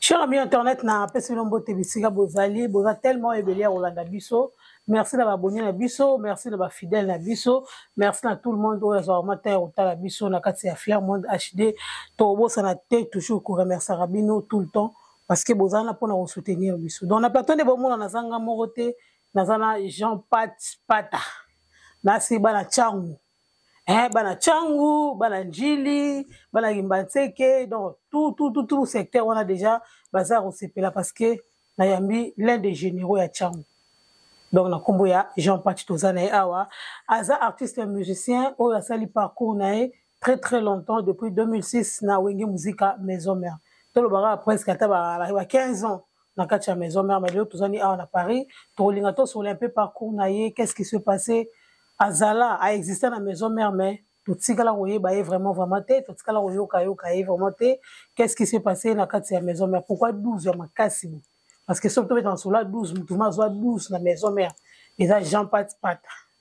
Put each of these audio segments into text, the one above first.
Cher ami internet, na pesi lombo tebisika bozali, boza tellement ébélé à Rolanda Bisso. Merci d'avoir abonné na Bisso, merci d'avoir fidèle na Bisso, merci à tout le monde qui a matin au la Bisso na kati ya Fier Monde HD. Tobo ça na tête toujours pour remercier Rabino tout le temps parce que bozana pour nous soutenir Bisso. Donc na plateau de bomo na zanga morote, na zana Jean Pata. Na si bana changu. Bana changu, bana njili, bana gimbanseke, donc tout secteur on a déjà bazar au CPLA parce que na yambi l'un des généraux ya changu. Donc na kombo ya Jean Pati Tozana et awa, aza artiste et musicien au sali parcours na très longtemps depuis 2006 na wenge musica Maison Mère. Tout le bara presque à 15 ans na katia Maison Mère mais là Tozani à Paris, to lingato sur un peu parcours na qu'est-ce qui se passait Azala a existé dans la Maison Mère, mais tout ce qu'on a vraiment té, tout ce qu'on a vraiment té. Qu'est-ce qui s'est passé dans la Maison Mère? Pourquoi 12 ma casse? Parce que surtout dans cela 12, tout le monde 12 dans la Maison Mère. Et ça, Jean Pata.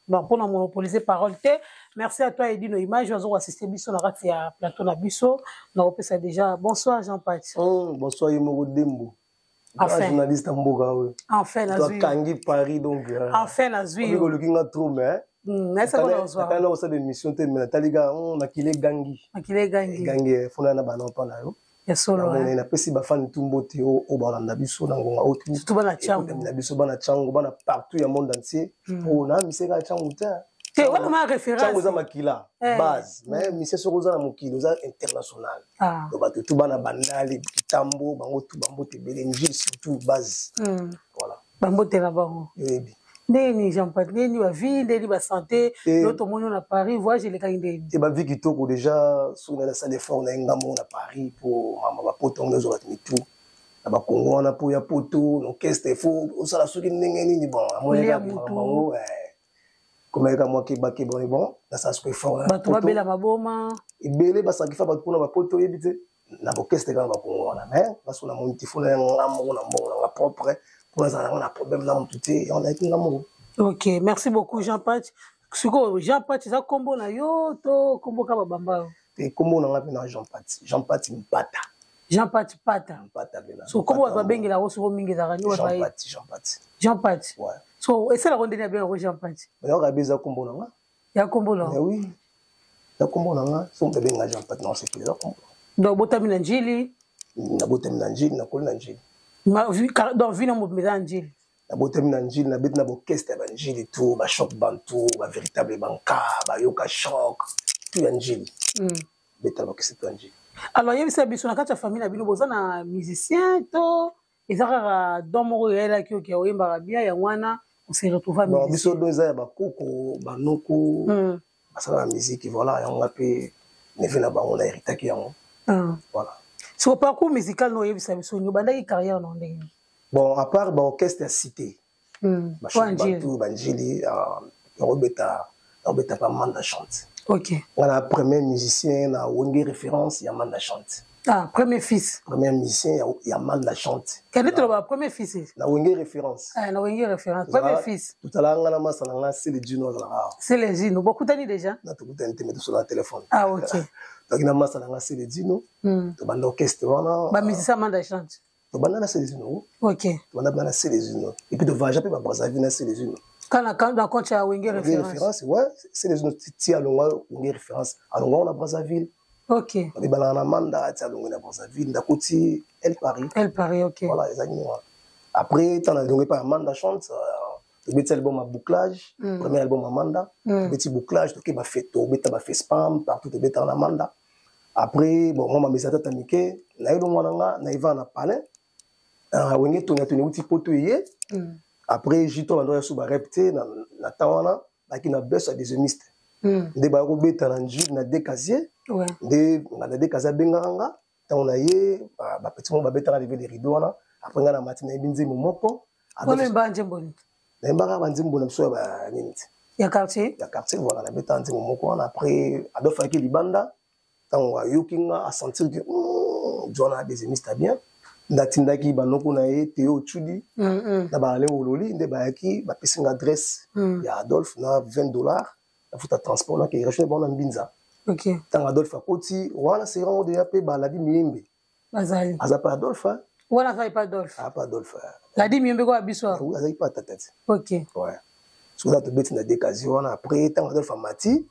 Bon, pour nous monopoliser parole, merci à toi, Eddy, nos images. Nous avons assisté Bisso dans la plateau na Bisso. Nous avons ça déjà. Bonsoir, Jean Pata. Bonsoir, Yemoro Dembo. Enfin, journaliste Mboga. Enfin, la vie. Kangi Paris, donc. Enfin, la vie. On est trop, mais. Nessa ko nozwa. Kana osa de mission te mais taliga na kile gangi. Akile gangi. Gangi fona na bana pa na yo. Ya solo. Na pesi ba fan tumbo te o balanda biso na ngonga otu. Tout bana chango. Na biso bana chango bana partout ya monde entier. O na miseka chango te. Te wala ma référence. Chango za makila base mais mission soko za na mokilo za international. Do ba tout bana bandali kitambo bango tu bambo te belenji surtout base. Voilà. Bambo te na bango. Yebi. Ndeni Jean Pata, ndeni ba vie, ndeni ba santé, l'autre monde à Paris, voyage les cas ndeni. Et ba vie qui toko déjà sur la salle de fort na ngamo na Paris pour mama ba poto ngezo ba tout. Na ba Congo na po ya poto, l'orchestre fo, on sala soki ndengeni ni bon, amoya bango comme ka moi ki ba ki bon, na sa so fort na. Ba to ba bela maboma. Ibele ba sakifa ba kuna ba poto yebite. Na orchestre ka ba Congo na mais ba so na monti fo na ngamo na mbongo na propre. On a un problème là, on a été l'amour. Ok, merci beaucoup Jean Pati. Jean Pati, ça combo na yo, to combo kaba bamba. Et combo na ngapena Jean Pati. Jean Pati Mpata. Jean Pati Pata. Mpata bela. So combo wa bengi la so mingi za ranyo wa Jean Pati, Jean Pati. Jean Pati. Ouais. So essa la ronde na bien Jean Pati. Mais on a besoin combo na nga. Ya combo là. Mais oui. Ya combo na nga, so mbe benga Jean Pati na c'est que ça combo. Donc botamina njili. Na botamina njili na kolina njili. Ma vu dans vie na mobeza njili. Na botamina njili na bit na orchestre ba njili tout, ba choc bantou, ba véritable banka, ba yoka choc, tout ya njili. Beta ba orchestre njili. Alors yebisa biso na kati ya famille na bino boza na musicien to ezaka don moko yela ki oki oyemba bien ya wana on se retrouve à musicien. Biso do za ba koko, ba noko, ba sala musique voilà, ya ngape ne vena ba on a hérité ki yango. Voilà. Sur le parcours musical, nous avons une carrière. Bon, à part l'orchestre à cité, Banjili, Robeta pas Manda chante. Ok. On a premier musicien, on a Wenge référence, il y a Manda chante. Ah, premier fils. Premier musicien, il y a Manda chante. Quel est le premier fils? La Wenge référence. Ah, la Wenge référence. Premier fils. Tout à l'heure, on a massé c'est le Juno. C'est le Juno. Beaucoup d'années déjà. On a tout le temps sur le téléphone. Ah, ok. Donc, on a massé c'est le Juno. Tu as l'orchestre. Bah, musicien Manda chante. Tu as c'est les Juno. Ok. Tu as c'est les Juno. Et puis, tu vas jamais à Brazzaville, c'est les Juno. Quand tu as Wenge référence. Ouais, c'est les Juno. Tu as Wenge référence. Alors, on a Brazzaville. Ok. On a Manda, tu as Brazzaville. Dakoti, Elle Paris. Elle Paris, ok. Voilà, exactement. Après, tu as pas Manda chante. Le petit album à bouclage. Premier album à Manda. Le petit bouclage, tu as fait spam, partout, tu as en Manda. Après, bon, moi, mes attaques amicales, naïva na palais. Wenge tourné outil poto yé. Après, j'étais en train de répéter na tawana, qui na baisse à des émistes. Des barreaux bêta na njib na décasier. Des na décasier benganga. On a yé, petit moment bêta arrivé les rideaux là. Après, on a matinée binzi momoko. Combien de bon? N'importe quoi, binzi bon so ba nini. Ya quartier. Ya quartier voilà, na bêta binzi momoko. Après, Adolphe Aki libanda. Tant a yokinga a sentir que John a des émistes bien. Natindaki banoko na ye Théo Chudi na balé ololi nde bayaki ba pesinga adresse ya Adolphe na $20 na futa transport na ke rechne bon na mbinza. OK. Tant Adolphe akoti wana se rend de yape baladi miembe. Bazali. Azapa Adolphe Voilà, ça n'est pas Adolphe. Ah, pas Adolphe. La dit mieux quoi biso. Oui, ça n'est pas ta tête. OK. Ouais. Parce que là, tu bêtes dans des occasions. Après, tant Adolphe a Mati.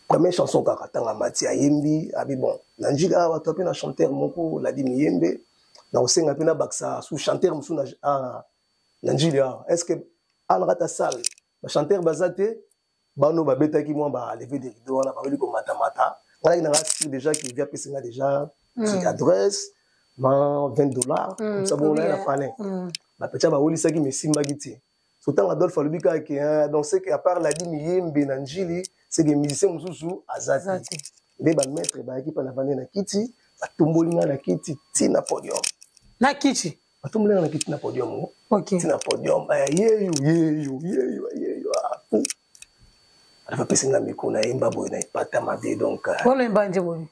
Première chanson quand tant Mati a Yembi. Ah, bon. Nanjiga, tu as pu chanter mon la dit Yembe. Dans le Sénat, tu as baksa sous chanteur moussou Nanjiga. Est-ce que en rata salle, le chanteur bazate, bano babeta qui moi ba lever des rideaux, on a parlé comme mata. Voilà, il y a un déjà qui vient passer déjà petite adresse. $20 comme ça bon là palais la petite ba woli ça qui me simba giti surtout Adolphe Alubika qui donc c'est qu'à part la dit Yembe Nanjili c'est que musicien mususu azati mais ba maître ba qui pa na vendre na kiti ba tombolinga na kiti tina podium na kiti ba tombolinga na kiti na podium OK tina podium yeyo elle va passer na miko na imba boy na ipata mabe donc on imba nje boy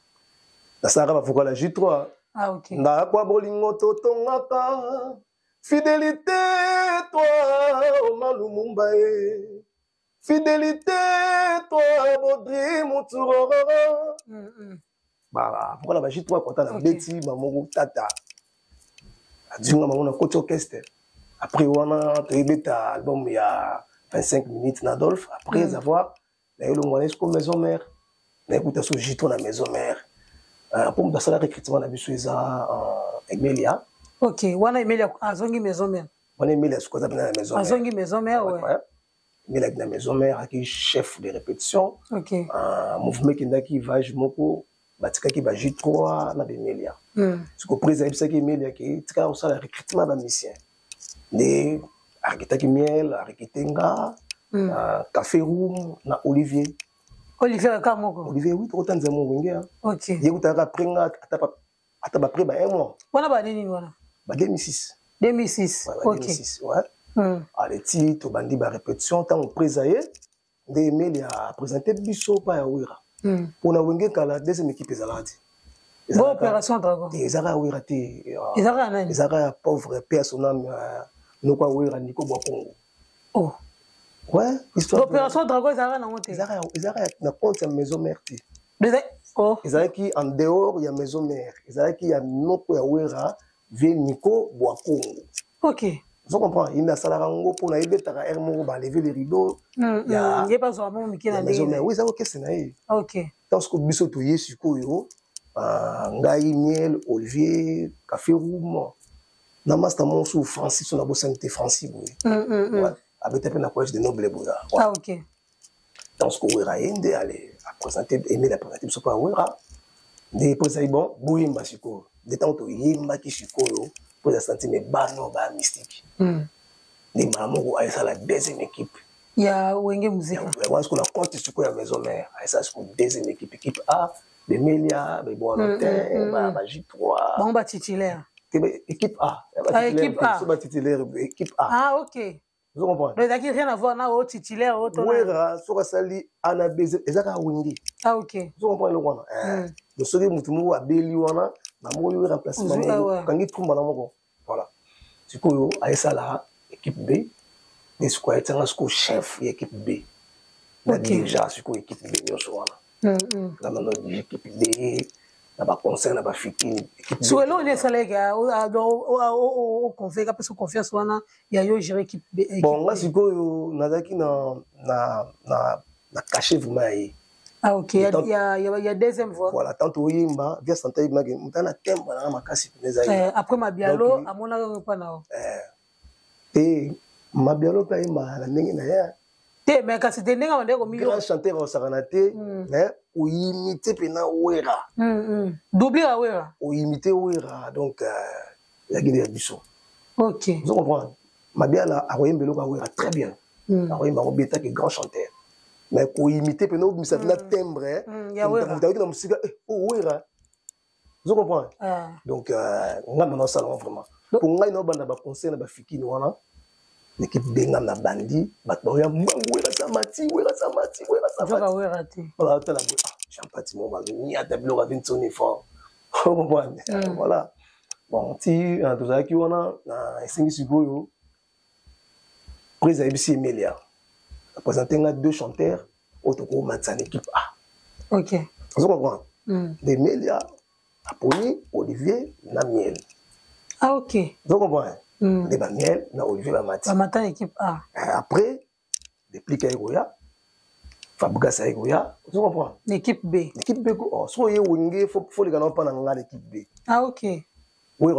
na sara ba fuka la J3. Ah, ok. Na kwa bolingo totongaka fidélité toi Omar Lumumba fidélité toi Baudry Moutouroro bah pourquoi la J3 quand on a beti maman tata adunga maman na côté orchestre après on a beta album il y a 25 minutes d'Adolphe après avoir na le moyen comme maison mère na écouter ce J3 na maison mère pour me passer la recrutement na biso eza Emilia. OK, wana Emilia azongi maison mère. Wana Emilia ce qu'on appelle la maison mère. Azongi maison mère ouais. Emilia na maison mère qui chef de répétition. OK. Mouvement qui ndaki vage moko batika ki ba J3 na Emilia. Ce que président bisa ki Emilia qui tika ça la recrutement ba musicien. Ne architecte miel, architectenga, café room na Olivier. Olivier Kamoko. Olivier oui trop tanza mo wenge. OK. Yekutaka prenga ata ba pré ba un mois. Wana ba nini wana? Ba 2006. 2006. Ouais, OK. 2006 ouais. Allez ti to bandi ba répétition tant au présaye de Emilia a présenté biso pa ya wira. Pour na wenge kala deuxième équipe ezaladi. Bon opération dragon. Ezara wira te. Ezara nani? Ezara pauvre personnel no kwa wira Nico Bokongo. Oh. Ouais, histoire. Opération dragon ezara na ngote. Ezara na compte ya maison mère te. Oh. Ezara qui en dehors ya maison mère. Ezara qui ya noko ya wira vie Nico Bokongo. OK. Vous comprenez? Il a salarango pour na ibetaka hermo ba lever les rideaux. Il y a pas zo mo mikina ndenge. Oui, ça OK c'est na. OK. Tant que biso to yesuko yo ngai miel Olivier café room na master mon sous Francis on a bossé avec Francis boy. Ouais. Avec un collège de noble boy. Ah OK. Tant que wera ende aller à présenter aimer la présenter ce pas wera. Des pour ça bon boyimba siko. De temps to yimba ki siko yo pour ça sentir mes bano ba mystique. Les maman a ça la deuxième équipe. Il y a wenge musique. Moi ce qu'on a compté siko ya maison mère, ça c'est une deuxième équipe A. De Melia, de Boisnotin, ba J3. Bon, ba titulaire. Équipe A. Équipe A. Ba titulaire, équipe A. Ah, OK. Vous comprenez? Donc, il n'y a rien à voir là, au titulaire, au tonnerre. Oui, sur Sali, Anna Bézé, et ça a wingi. Ah, OK. Vous comprenez le quoi? Le soleil moutoumou a Béli Wana, na moyo remplacement. Quand il tombe dans mon voilà. Du coup, à ça là, équipe B. Mais ce quoi est un chef équipe B. La déjà, ce quoi équipe B, nous sommes là. La maintenant l'équipe B na ba concert na ba fitini so elo ne salega o confie parce que confiance wana ya yo gérer équipe B. Bon moi sikoyo nazaki na caché vraiment. Ah OK, il y a deuxième voix. Voilà, tantôt yimba via santé mage mutana temba na makasi pineza. Après Mabialo amona pas na. Mabialo pa yimba na ndenge na ya. Te mais kasi te ndenge wande ko milieu. Grand chanteur au Saranate mais ou imiter pena wera. Doubler la wera. Ou imiter wera donc la guinée biso. OK. Vous comprenez? Mabiala a Royembelo ka wera très bien. Royemba robeta que grand chanteur. Mais pour imiter pena ou ça na timbre ya wera. Vous avez dans musique wera. Vous comprenez? Donc on a dans salon vraiment. Pour ngai no banda ba concert na ba fikini wana. L'équipe benga na bandi batboya wera samati voilà la champati mon ni à tableau avec son uniforme voilà bon ti tout ça qui on a singi sikoyo prise ABC Emilia présenté deux chanteurs autour matsan équipe A. OK. Vous comprenez? De Emilia Apolli Olivier na miel Ah, ok. Vous comprenez? De Bamiel, na Olivier Bamati. Bamata équipe A. Après, depuis Kaïgoya, Fabrice Aïgoya, vous comprenez? L'équipe B. L'équipe B, soit il y a Wingé, faut les gars pas l'équipe B. Ah, ok. Oui,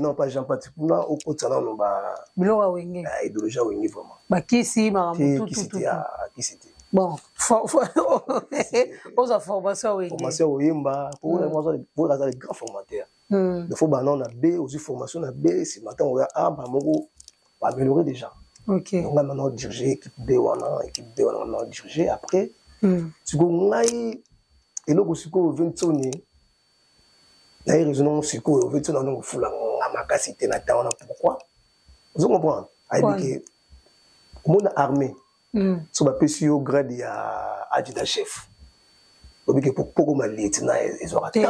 non, pas Jean-Patrick, non, au côté, non, Bilora Wingé. Idéologie Wingé, vraiment. Bah, qui si, Maramoutou, qui c'était? Bon, aux informations Wingé. Formation Wimba, pour les grands formateurs. Il faut on a B, aussi formation a B, si maintenant on a A, on va améliorer déjà. Ok. Donc là, maintenant, diriger équipe B, on a dirigé. Après, si on a et là, si on veut tourner, il y a une raison, si on veut tourner, on a ma capacité, pourquoi? Vous comprenez? Il y a armée. So ba pesi yo grade ya adjudant chef. Obike pour ma lieutenant ils ont attend.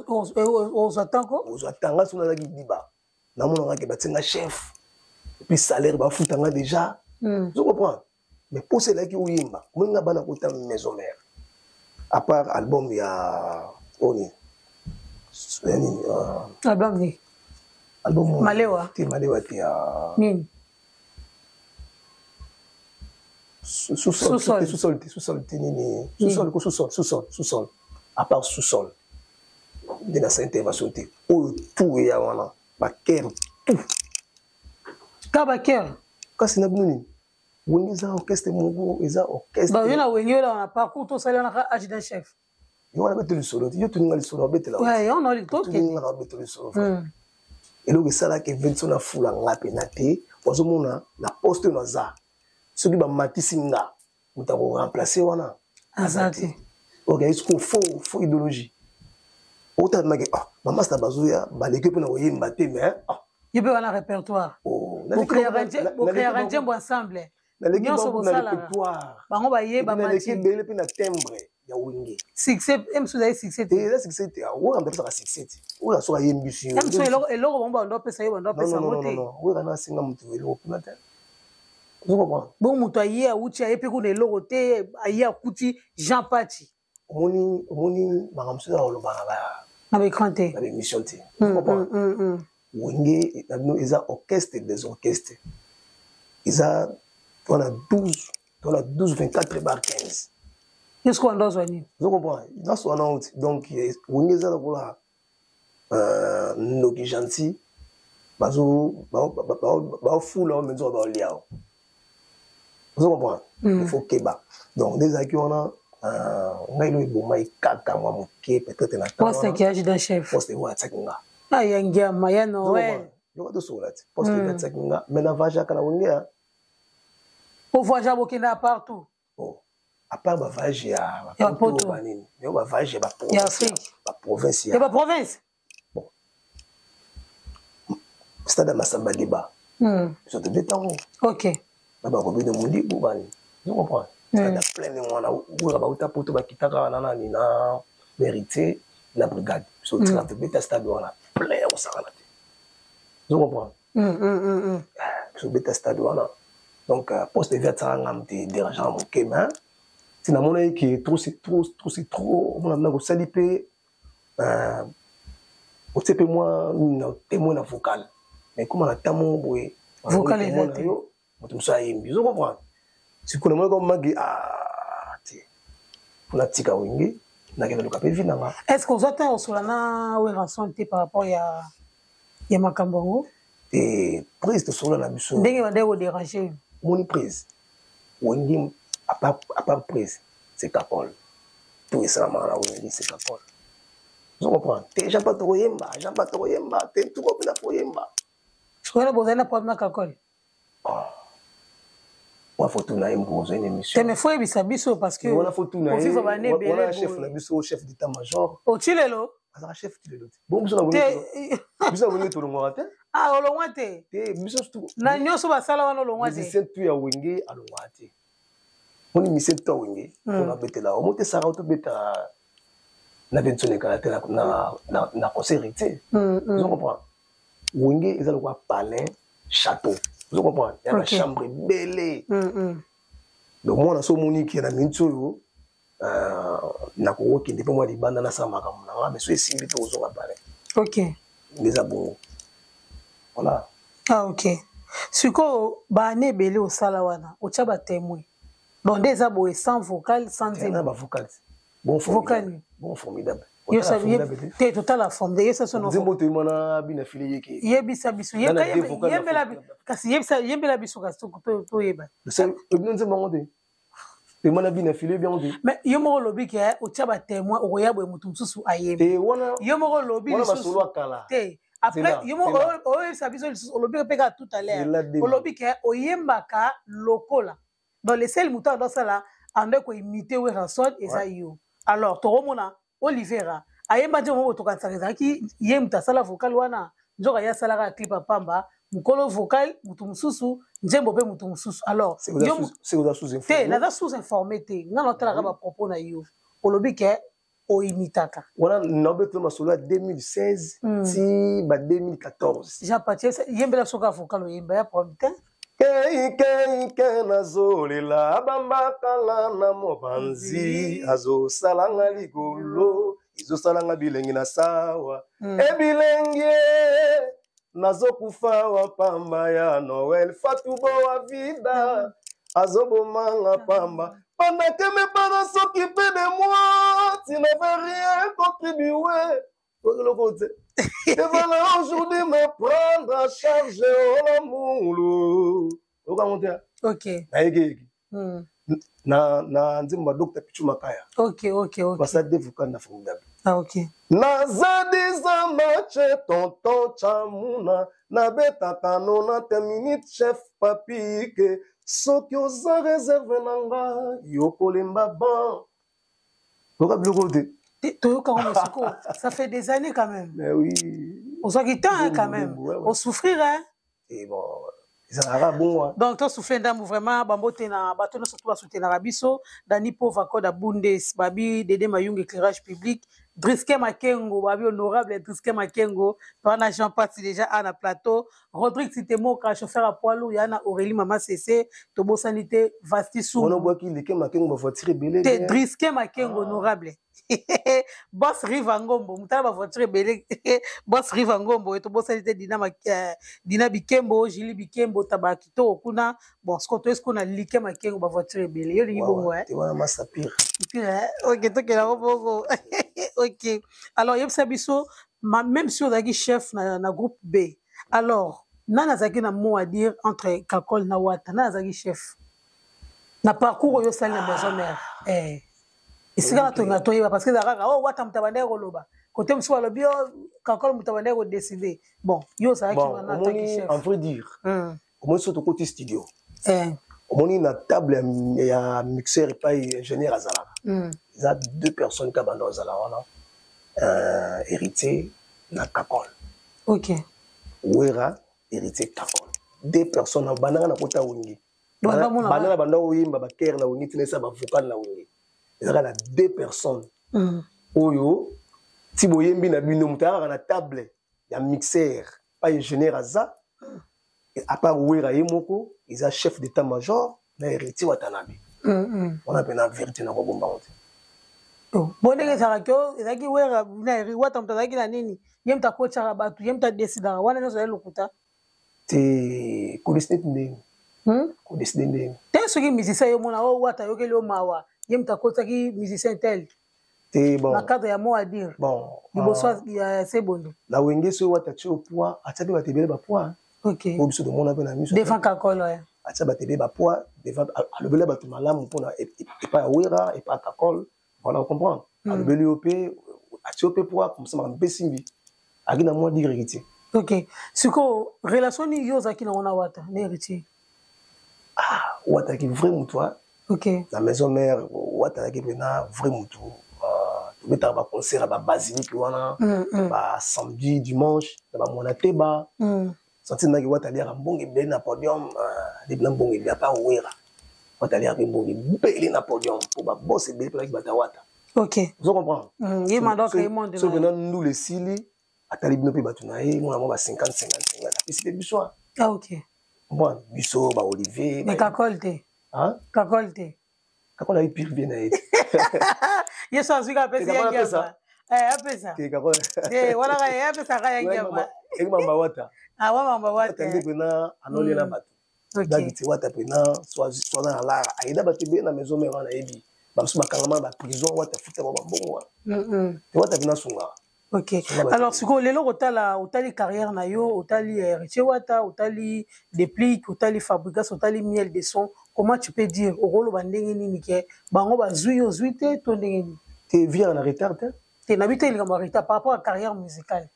On attend quoi? On attend sur la diba. Na mona ke batinga chef. Et puis salaire ba futanga déjà. Vous comprenez? Mais pour cela qui oyimba, moi bana kota maison mère. À part album ya oni. Album ni. Album Malewa. Ti Malewa ti ya. Nini? Sous-sol. À part sous-sol. De la intervention. Tout est à Baker. Tout. Kabaker. Quand c'est Nabouni. When is orchestre Mogo, is orchestre. Bah, il y a un parcours, tout ça, il y a un adjudant chef. Il y a un solo. Il y a un solo. Ouais, on a le tout. Et donc, ça là qui vient de la foule en la pénalité. Parce que la poste dans ça. Ce qui va matisinga, nous avons remplacé wana. Azati. Ok, il faut idéologie. Autant de maman c'est bazoya, l'équipe na voyer mbaté mais il peut avoir un répertoire. Vous créez un jumbo ensemble. L'équipe na répertoire. Bango ba yé ba mati. L'équipe belle pe na timbre ya Wingé. Succès, même si vous avez succès. Et succès, on a ça succès. On a soit yembisu. Même si et là on va pesa yo on pesa moté. Non. On a singa mutu velo na terre. Vous comprenez? Bon, mutu aye outi aye pe ko ne logote aye akuti Jean Pati. Omoni makamsu na oloba na ba écranté. Na émission té. Vous comprenez? Wingé ils a orchestre des orchestres. Ils a on a 12 24 bar 15. Qu'est-ce qu'on doit soigner? Vous comprenez? Dans son nom donc Wingé ça là Noki gentil. Bazo ba fou là mais on va liao. Vous comprenez? Il faut Keba. Donc, des acquis, on a eu bon maï kaka, moi, mon ké, peut-être un temps. Poste qui agit d'un chef. Poste où est-ce qu'il y a? Ah, il y a un gars, il y a un Noël. Il y a deux sourates. Poste où est-ce qu'il y a? Mais la vache à Kanawinga. Pour voir Jabokina partout. Oh, à part la vache, il y a un poteau. Mais la vache, il y a province. Il y a Afrique. La province. Il y a la province. Bon. Stade à Massamba Débat. Ils te détendent. Ok. Baba ko bido mundi bubani vous comprenez ça da plein de mwana où ba uta poto ba kitaka na na mérité la brigade so tu te beta stade wana plein au sakala vous comprenez so beta stade wana donc poste de vert ngam te dérangeant mon kemin si na mona qui trop on a ko saliper au TP moi témoin na vocal mais comment la tamo boy vocal est tout ça vous comprenez si vous connaissez comme magi pour la tika Wingé na kena luka pe vinanga est-ce que vous attendez au solana ou rançon par rapport ya makambongo et prise de solana biso ndenge bande ko déranger moni prise Wingé à part prise c'est Capol tout est ça na Wingé c'est Capol vous comprenez Jean pas trop yemba t'es tout comme la foyemba je connais besoin na pas na Capol. Moi faut tout na imposer une émission mais faut ebisa biso parce que on a faut tout na on a chef na biso chef d'état-major o chilelo azara chef chilelo bon biso na bonito to longo ate ah olongwa te biso tout na nyoso basala wana olongwa te c'est tout ya Wingé alongwa ate on mission to Wingé on a betela o mote sara to beta na bensone kala te na concert vous comprenez Wingé ils allent quoi palais château. Vous comprenez? Il y a la chambre belle. Donc, moi, on a moni qui est dans Minto. Na ko qui depuis moi di banda na sama comme na mais c'est si vite aux on apparaît. OK. Les abonnés. Voilà. Ah, ok. Siko, bane belé au salawana, au tchaba témoin. Bon, des abois sans vocal, sans témoin. Vocal. Bon formidable. Bon formidable. Yo sabi te total la forme de yesa sono nzembo te mana bina fili yeke yebisa biso yembela kasi yembela biso kasi to yeba c'est ebino nzembo ngote te mana bina fili bien ngote mais yo mo lobi ke o tshaba témoin o ya bo mutu susu ayeba te wana yo mo lobi wana basolo akala te après yo mo o yebisa biso o lobi pe ka tout à l'heure o lobi ke o yembaka lokola dans les seuls moutons dans ça là ande ko imiter we rason et ça yo alors to romona Olivera ayemba nje mo tokansakeza ki ye mutasala vocal wana njoka ya sala ka clip pamba mukolo vocal mutu mususu njembo pe mutu mususu alors c'est vous sous-informé te na sous-informé te ngana otala ka ba propos na yo olobi ke o imitaka wana nobeto masolo ya 2016 ti ba 2014 ja patie yembela soka vocal yemba ya prompte Kei nazolela bambakala na mobanzi azosalanga ligolo izosalanga bilengi na sawa ebilenge nazokufa wa pamba ya Noël fatubo wa vida azobomanga pamba pendant que mes parents s'occupaient de moi tu n'avais rien contribué et voilà aujourd'hui me prendre à charge l'amour. Ok. Na nzimba Dr. Pichu Makaya. Ok. Basa devuka na formidable. Ah ok. Nazadi za mache tonton chamuna na betaka 90 minutes chef papike soki oza réserve nanga yokolemba ban. Loka biloko te. Ça fait des années quand même. Mais oui. On s'en quitte quand même. On souffrir, hein. Et bon, ça va bon. Donc, tu souffres d'un vraiment, bambote na bateau surtout à soutenir Rabiso, Dani Pauvre Code Bundes, Babi, Dede Mayung éclairage public, Driske Makengo, Babi honorable Driske Makengo, par Jean parti déjà à la plateau, Rodrigue Titemo, chauffeur à poids lourd, Yana Aurélie Mama CC, Tobo Sanité, Vastissou. On a voit qu'il est Makengo, voiture belé. Driske Makengo honorable. Boss Rivangombo, mutala voiture belé. Boss Rivangombo, et Tobo Sanité Dina Bikembo, Julie Bikembo, Tabakito, Okuna, bon, ce qu'on a liké Makengo, voiture belé. Yo li bon ouais. Tu vois ma sapir. Ok, toi qui la robo. Ok. Alors, yeb sabiso, même si on a dit chef na groupe B. Alors, nana zaki na mot à dire entre Kakol na Wata, nana zaki chef. Na parcours yo sali na maison mère. Eh. Et c'est là que tu as parce que oh Wata mutabande roloba. Côté mso alobi Kakol mutabande ro décider. Bon, yo ça qui na zaki chef. En vrai dire. Au moins surtout côté studio. On a une table et un mixeur et pas ingénieur à Zala. Il y a deux personnes qui abandonnent Zala. Héritier, na Kakol. Ok. Ouera, héritier Kakol. Deux personnes, banana na kota wingi. Banana banda wimba ba ker na wingi tinesa ba vocal na wingi. Il y a deux personnes. Oyo, si vous yembi na bino mutara na table, il y a mixeur, pas ingénieur à Zala. À part Ouera Yemoko, ils ont chef d'état-major, mais héritier Watanabe. On a bien la vérité dans le bon. Bon, les Sarakio, ils ont dit Ouera, Wata mtazaki na nini? Yem ta coach rabatu, yem ta décidera. Wana no sale lokuta. Te kodesne ndenge. Kodesne ndenge. Te soki musicien yo mona o Wata yo kele o mawa. Yem ta coach ki musicien tel. Te bon. Na cadre ya mot à dire. Bon. Liboso ya c'est bon. La wenge so Wata tio poids, atsabe ba tebele ba poids. Ok. Devant Kakol, ouais. Atia batebe ba poids, devant le bele batu malamu pona et pas Ouera et pas Kakol. Voilà, vous comprenez. Le bele OP, atia OP poids comme ça ma besimbi. Agina moi dire héritier. Ok. Suko relation ni yo zaki na ona Wata, na héritier. Ah, Wata ki vrai moutoua. Ok. La maison mère Wata ki pena vrai moutou. Tu mets ba concert ba basilique wana, ba samedi, dimanche, ba monateba. Senti na ki Wata lia mbongi beli na podium, de mbongi bia pa Ouera. Wata lia mbongi beli na podium pour ba boss beli pour ba Wata. Ok. Vous comprenez? Il m'a donc il monde. So maintenant nous les sili atali bino pe batunaye, mon amour ba 50 et c'est biso. Ah ok. Bon, biso ba Olivier. Mais Kakol te. Hein? Kakol te. Kakol a eu pire bien na. Yeso azuka pesi yanga. Apesa. Kakol. Voilà, apesa kaya yanga. Mamba Wata. Ah, ouais, Mamba Wata. Tandis que na anoli na bato. Donc tu vois ta pena soit dans la aida batebe na maison mère na ebi. Ba so bakangama ba prison Wata futa ba bongo. Tu vois ta pena sunga. Ok. Alors, ce qu'on lelo otali carrière na yo, otali Héritier Wata, otali déplique, otali fabrication, otali miel de son. Comment tu peux dire au rôle bandenge nini ke bango ba zui o zuite to ndenge ni? Tu viens en retard hein? Tu n'habites pas en retard par rapport à la carrière musicale.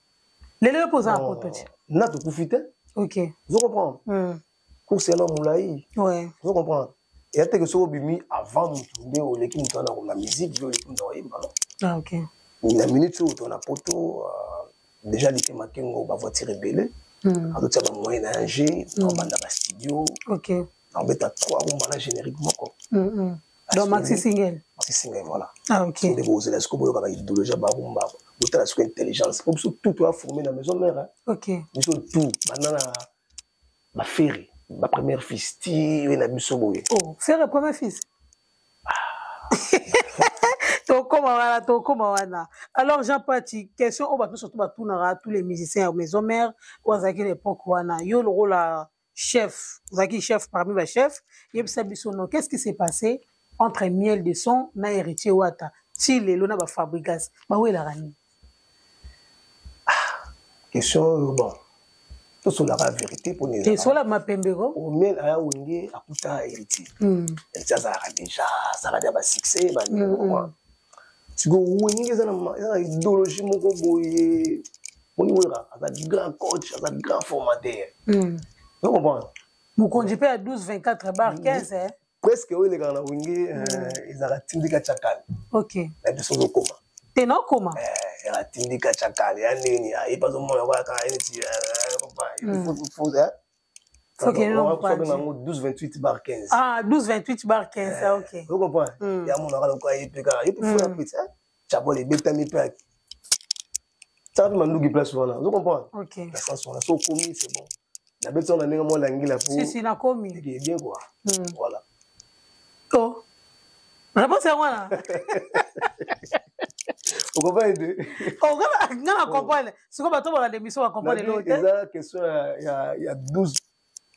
Lelo pose un pote. Na to kufite? Ok. Vous comprenez? Course là moulaï. Ouais. Vous comprenez? Et après que ce bimi avant mutumbe o leki mutana ko la musique je le kunda oyimba. Ah ok. La minute où on a poto déjà les makengo ba voiture rebelle. Ado tia ba moyen na Angers, on banda ba studio. Ok. On met à 3 roues dans générique moko. Donc maxi single. Maxi single voilà. Ah ok. C'est des beaux élèves que vous avez idéologie ba rumba. Vous avez la intelligence. Pour tout tout formé dans maison mère. Ok. Nous sommes tout maintenant ma ferry. Ma première fils, tu es la boye. Oh, faire le premier fils. Alors, Jean-Paty, question, on va tout surtout tous les musiciens à maison mère, ou à l'époque, yo le rôle chef, Zaki chef parmi les chefs, qu'est-ce qui s'est passé entre miel de son et Héritier Wata? Si les lona ba fabrikas, bah où est la rani? Question, bon. Tout sur la vérité pour nous. Et sur la mapembero au miel à Wenge à Kuta Héritier. Ça a déjà ça a déjà succès tu go Wenge ça na idéologie mon boye mon niveau là ça grand coach ça grand formateur. Vous comprenez? Mon conduit à 12 24 bar 15 hein. Presque oui les gars na Wenge ils a tindika chakal. OK. La personne au coma. T'es non comment? La tindika chakal ya nini ya pas au moins quoi quand il faut ça. Ok, non, 12-28 bar 15. Ah, 12-28 bar 15, ok. Vous comprenez? Il y a mon oral quoi, il peut faire un petit, chabot les bêtes mi peut. Ça va me place souvent. Vous comprenez? Ok. La chanson là, so commis, c'est bon. La bête on a néanmoins l'anguille là pour. Si, na commis. C'est bien quoi. Voilà. Oh. Réponse à moi là. Vous comprenez? Oh, on comprend. C'est comme toi, on a des missions à comprendre l'autre. Il y a question, il y a 12.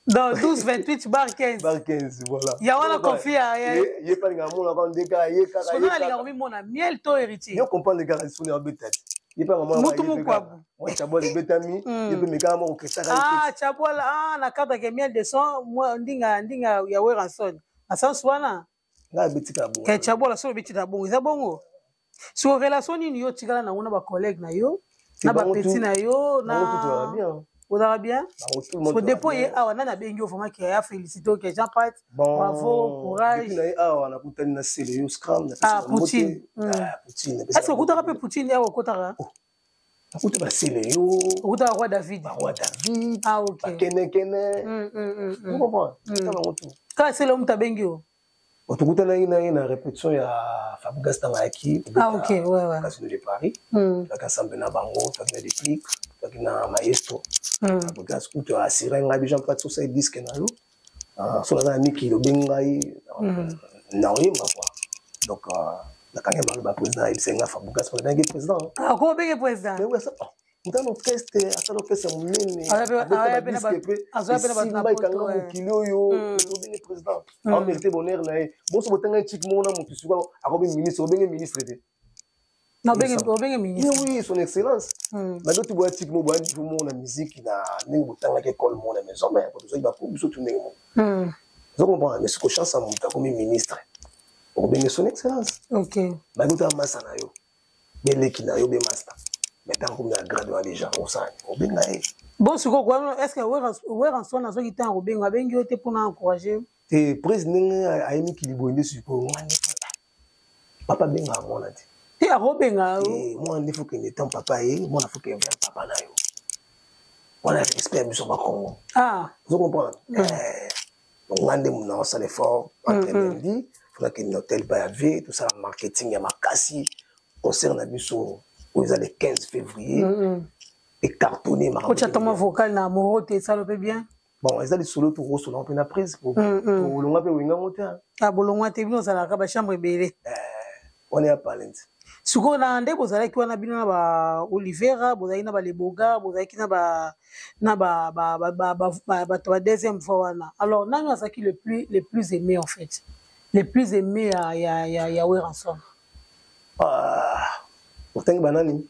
Dans 12, 28, bar 15. Bar 15, voilà. Il y a un conflit à rien. Il n'y a pas de gamin, on a des gars, il y a des gars. Il y a des gars, miel, to héritier. Il comprend les gars, ils sont en bêtête. Il n'y a pas de gamin. Moi, tu as beau les bêtamis, il peut me gagner au Christ. Ah, tu as beau là, la carte de miel de son, moi, ndinga, ya ranson. À ça, soit là. Là, bêtis à bon. Quand tu as beau la seule bêtis à bon, ils ont bon. Sur relation, il y a des gens qui ont des collègues, na ba petit na yo, na. Vous allez bien? Au dépôt, il y a un bengo vraiment qui a félicité que Jean-Paty. Bravo, courage. Ah, Poutine. Est-ce que vous avez rappelé Poutine ou Kotara? Vous avez roi David. Roi David. Ah, ok. Vous comprenez? Quand c'est l'homme ta bengo? Otukutana ina répétition ya Fabrikas Tangaki. Ah, ok, ouais. Casino de Paris. Taka Sambena Bango, taka Déplique, taka Maestro. Fabrikas kuto asira ngabi Jean-Paty so disque na yo. So na miki lo bengai na oyemba quoi. Donc la kanga ba président il senga Fabrikas pour être président. Ah, comment bien président? Mais ouais ça. Dans l'orchestre, à l'orchestre munene. Président. En mérité bonheur na e. Bon so botanga chic mona mutu suka akobi ministre, obenge ministre de. Non, obenge ministre. Oui, son excellence. Na gotu boa chic mo boa ndi mo na musique na ningu botanga ke école mo na maison mais pour ça il va ko biso tout ningu. Vous comprenez, mais ce que chance à mon comme ministre. Obenge son excellence. OK. Na gotu amasa na yo. Beleki na yo be master. Maintenant, comme il y a gradué déjà, on s'en est. Bon, est-ce que vous avez un son qui est en Robin, vous avez été pour encourager? Le président a émis qu'il y a sur papa Benga, mon a dit. Tu es à Robin? Moi, il faut qu'il ait un papa et moi, il faut qu'il ait un papa. On a respect sur ma Congo. Ah. Vous comprenez? Donc, on a des gens qui ont l'effort, il faut qu'il y ait un hôtel bavé, tout ça, marketing, il y a ma cassie, concerne la Bissot. Vous avez le 15 février. Et cartonné. Quand tu as ton vocal, ça le fait bien. Bon, ils ont des solos pour recevoir un peu la prise. Pour le Ah, bon, on a chambre belé. On est à Palente. sikoyo na nde bozalaki wana bino na ba Olivera bozalaki na ba Leboga bozalaki na bato ba deuxième fois wana alors nani azalaki le plus aimé en fait le plus aimé ya Weranson otangi banani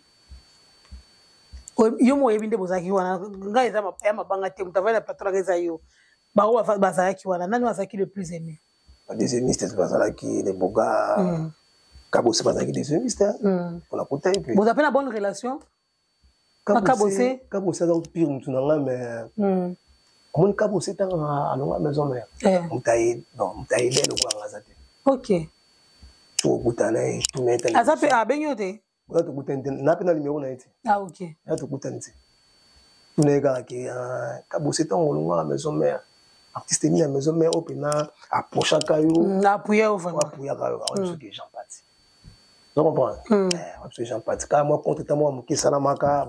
yo moyebi nde bozalaki wana ngai eza ya mabanga te moto avali na plateau nanga eza yo bango bazalaki wana nani azalaki le plus aimé badeuxiémiste bazalaki Leboga Kabose bazalaki deuxiémiste mpona kotai mpe boza mpe na bonne relation Kabose azaki pire motu na nga mais omoni Kabose ntango alonga maison mare moto ayebele okolanga aza te ok tokokutana ye aza mpe abengi yo te ona tokutani te na mpe na nimero na ye te ok na tokutani te tuna ye kaka ke Kabose ntango olongaka maison mare artiste emi na maison mare oyo mpena aprochaka yo apuyaka yo awa biso ke Jean Pati tu comprends biso Jean Pati kaka mwa contre ta mwa moke esalamaka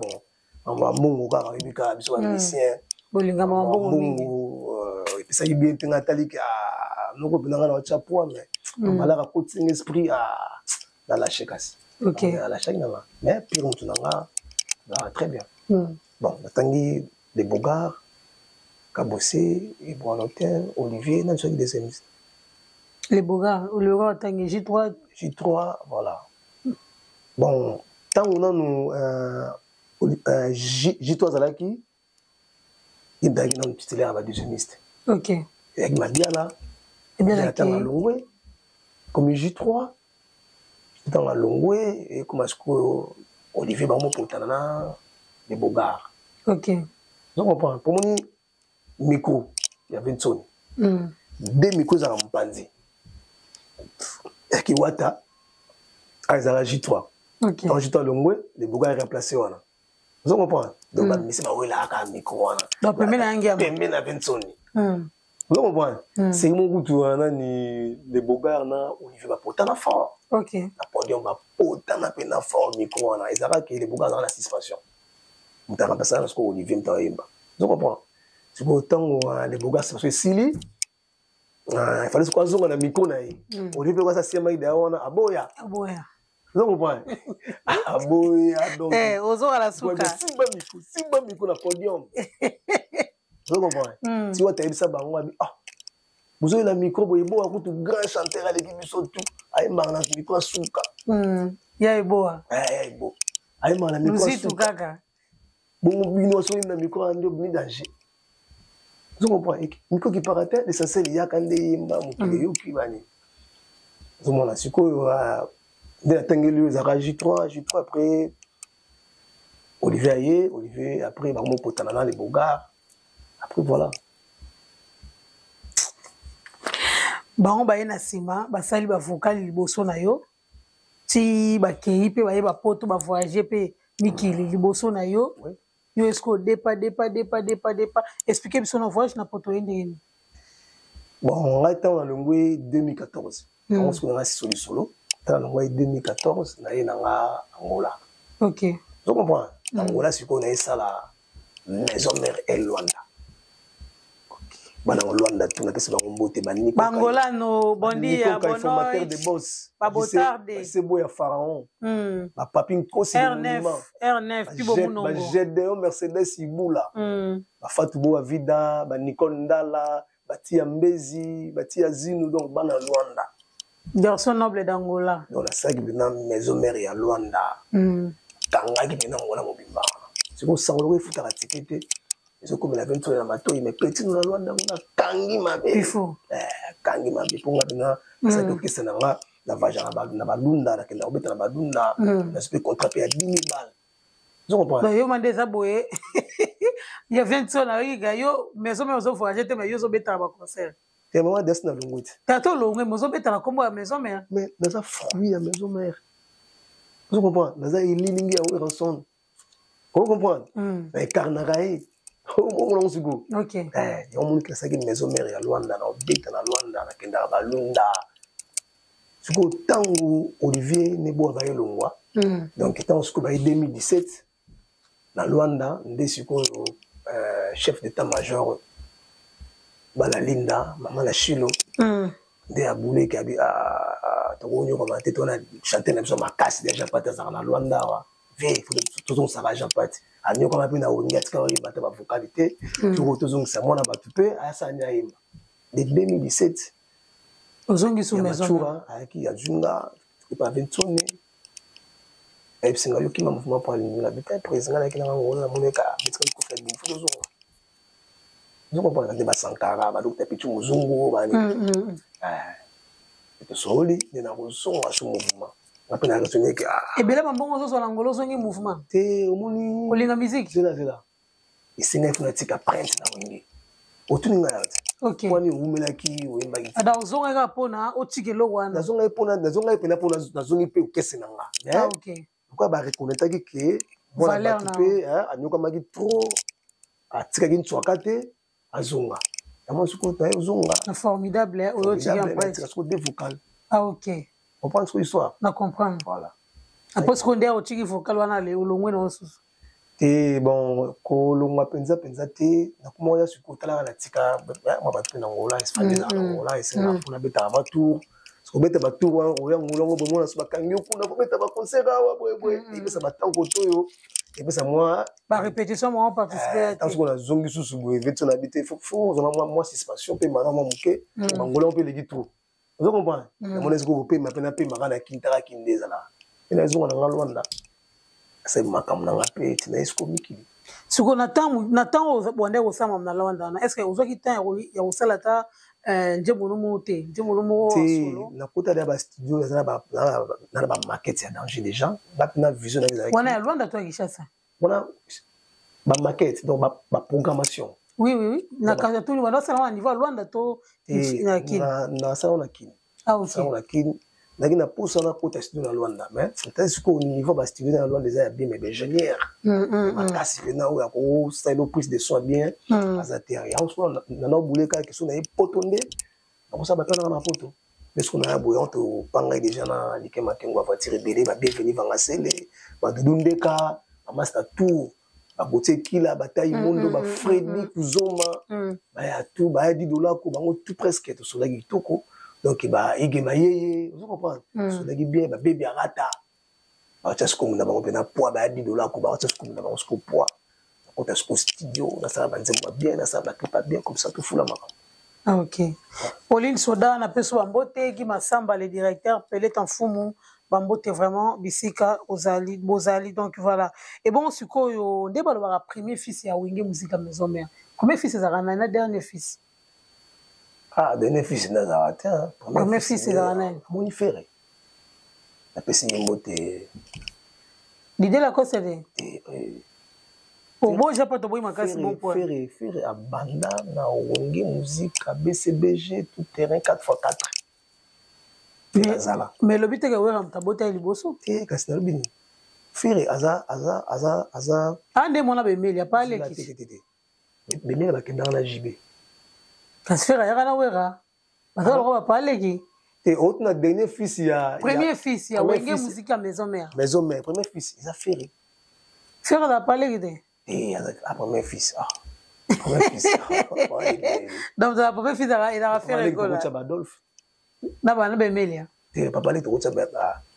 bon mbongo kaka oyebi kaka biso bamusicien bolingama mbongo epesaki bien mpenga atali ke noko mpena nga na watya poa mais malaka kotinga esprit nalache kasi nalachaki nanga mais pire motu na nga très bien bon natangi de Bogard Kabose Ebouan Hôtel Olivier nani soki deuxiémiste les Bogard atangi J3 voilà bon ntango nanu J3 azalaki ibdaki nanu titulaire ya badeuxiémiste ok eyaki Madiala ntango alongwe comme J3 ntango alongwe ekoma sikoyo Olivier bango mopotana na les Bogard ok comprendre pomoni micro ya Vincent deux micro ezalaka mopanzi yaki wata ezalaka J3 quand J3 alongwe les Bogard remplacé wana ozo comprendre donc bamisi bawelaka micro wana pembe na Vincent ozo comprendre seki mokutu wana ni les Bogard na Olivier bapotana fort na podium bapotana mpena fort micro wana ezalaka ke les Bogard azalaka na suspension moto aremplacaka na sikoyo Olivier moto ayemba ozo comprendre sikoyo ntango les Bogard suspension esili il fallait sikoyo azonga na micro na ye Olivier kwasa siama idea wana aboya ozo comprendre aboya donc ozoka la suka simba micro na podium ozo comprendre si watayebisa bango abi bozoyela micro boye eboa kutu grand chanteur aleki biso tu ayembaka na micro asuka ya eboa ayembaka na micro asuka kaka bongo bino soki na micro andi obimi danger ozo comprendre micro kipaka te l'essentiel eyaka nde yemba mokili eyoki bani ozomona sikoyo nde natangeli oyo ezalaka J3 après Olivier après bango mopotana na les Bogard après voilà bango baye na nsima basali bavokali liboso na yo ti bakei mpe baye bapoto bavoyage mpe mikili liboso na yo yo eske odepa explique biso na voyage na poto ye ndeni bon ngai ntango nalongwe 2014 ntango soki nanga siso lisolo ntango nalongwe 2014 naye nanga Angola ok ozo comprendre Angola sikoyo nayesala maison mère et Luanda bana Luanda tu napesi bango mbote baniko bangolano bondi ya formateur de boss babotarde sebo ya pharaon bapapi nkosi R9 puis bomunongo bagedeo Mercedes ibula bafatu bo avida banicole ndala batia mbezi batia zinu donc bana Luanda garçon noble d'Angola donc nasalaki mpena maison mère ya Luanda tangaki mpena Angola mobimba sikoyo sangoloko efutaka tike te ezokomela Vincent na matoi mais petit na Luanda ngona kangi mabe kangi mabe ponga bina ça okisa nanga na vaja na balunda nakenda obeta na balunda na super contrat pe ya 10,000 balles je comprends yo mande za boye ya Vincent na riga yo maison mais ozo voyager te mais yo zo beta ba concert te mama des na longwiti tato longwe mozo beta na kombo ya maison mère mais naza fruit ya maison mère je comprends naza ililingi ya Weranson on comprend mais carnagae on se go ok on montre que ça qui maison mère ya Luanda na obeta na Luanda na kenda balunda siko tango Olivier Nebo avaye longwa donc tango siko ba 2017 na Luanda nde siko chef d'état-major bala linda mama la Chilo nde abule ki abi tokonyo comme tête on a chanté na biso makasi déjà pas dans na Luanda wa ve tout ça va Jean Pat anyo comme pe na ongi atika ori bata ba vocalité tout ça mona ba tupe asa nya yimba de 2017 ozongi sous maison aki ya junga pas 21 et puis singa yoki ma mouvement pour la bita président la kila ngona moneka bitko ko fait bu fuzo nous comprenons des Sankara, des petits Muzungu, des Soli, des Narosons à ce mouvement. Après, la raison est que. Et bien là, bon, on a un son mouvement. C'est au moni. Au la musique. C'est là, c'est là. Et c'est une fanatique à prendre dans le monde. Au tout le monde. Ok. Moi, ni umelaki ou embagi. Ada uzonga ga pona o tikelo wana. Nazonga pona, nazonga pena pona, nazonga pe o kese nanga. Ah ok. Pourquoi ba reconnaître que bon la tupe, hein, anyoka magi trop a tika gin tswakate. Azonga. Comment ce qu'on a Azonga? Formidable, au tigre en c'est ce des vocales. Ah ok. On prend ce histoire. On comprend. Voilà. Après ce qu'on dit au tigre vocal wana le olongwe na osusu. Et bon, ko longwa penza te na kuma ya sukotala na tika moi ba tuna ngola espanye na ngola et na funa beta ba tour. Ce beta ba tour o ya ngolongo bo mona so ba kangi kuna ko beta ba concert wa boy et ça ba tango toyo. Et puis ça moi par répétition moi on participe tant qu'on a zongi sous sous boy veto na bité faut moi suspension pe mana moi muke ngolongo pe legi trop. Vous comprenez? Mon esco pe ma pena pe makana kintara kindeza la. Ina zonga na Luanda. C'est makamna ngape tina esco miki. Suko natang bonde ko sama na Luanda na est-ce que ozoki tan ya osala ta njebulu mote njebulu solo na kota da ba studio na ba maquette ya danger des gens ba na vision na exactement wana Luanda to Kinshasa wana ba maquette donc ba programmation oui na kaza tout wana sala niveau Luanda to na kin na sala na kin ah ok sala na kin na pousse na kota studio na Luanda mais c'est que au niveau ba studio na Luanda déjà bien mais ingénieur makasi na o ya ko style prise de son bien azater ya on so na boulé ka que so na potonde na ça ba tana na photo mais ce qu'on a boyant to panga déjà na likema kengo voiture belé ba bienvenue vangasele ba dudundeka ba master tour ba boté kila bataille mondo ba Freddy Kuzoma ba ya tout ba $10 ko bango tout presque to so la kitoko. Donc, vous comprenez? C'est bien, bébé arata. C'est comme nous avons poids, $10, c'est comme nous avons poids. Quand est-ce qu'on studio, ça va bien, ça va pas bien, comme ça, tout fout la main. Ah, ok. Pauline Soda, on a perçu Bambote, Guy Massamba, le directeur, Pelé Tanfoumou, Bambote vraiment, Bissika, Ozali, Bozali, donc voilà. Et bon, ce qu'on débat le premier fils, il y a Wingé Musique à Maison Mère. Combien de fils est-ce qu'il y a dernier fils? Ah, dernier fils, c'est un premier fils, c'est un Moni Ferré. La personne est montée. L'idée, la cause, c'est de. Au moins, j'ai pas de bruit, ma casse, bon point. Ferré, à Banda, na Wenge Musique, à BCBG, tout terrain 4x4. Mais le but est que vous avez un tabou, tu as liboso. Eh, qu'est-ce que c'est le but? Ferré, Aza. Ah, de mon abbé, il n'y a pas les qui. Mais il y a dans la JB. Quand c'est fait, il y a un ouera. Maintenant, on va parler qui. Et autre, notre dernier fils, il y a. Premier fils, il y a Wenge Musique à Maison Mère. Maison Mère, premier fils, il a Ferré. Ferré n'a pas les qui. Et il y a premier fils. Premier fils. Donc, le premier fils, il a fait rigolo. Il y a Badolphe. Non, il y a Bémélia. Et papa, il y a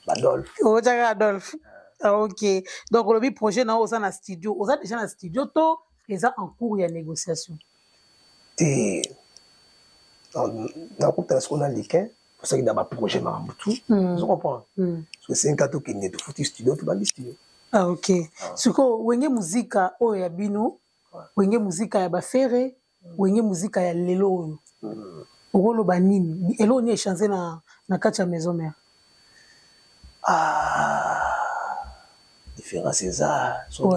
Badolphe. Il y a Adolphe. Ok. Donc, le projet, on a un studio. On a déjà un studio, ils sont en cours de négociation. Et dans ce qu'on a dit, pour ça qu'il y a un projet Maramboutou, vous comprenez? Parce que c'est un gâteau qui est de foutu studio, tu vas dire studio. Ah, ok. Ce que Wenge Musique o ya bino, Wenge Musique ya bafere, Wenge Musique ya lelo. Rolo banini, elo ni échanger na kati ya Maison Mère. Ah. Différence c'est ça, so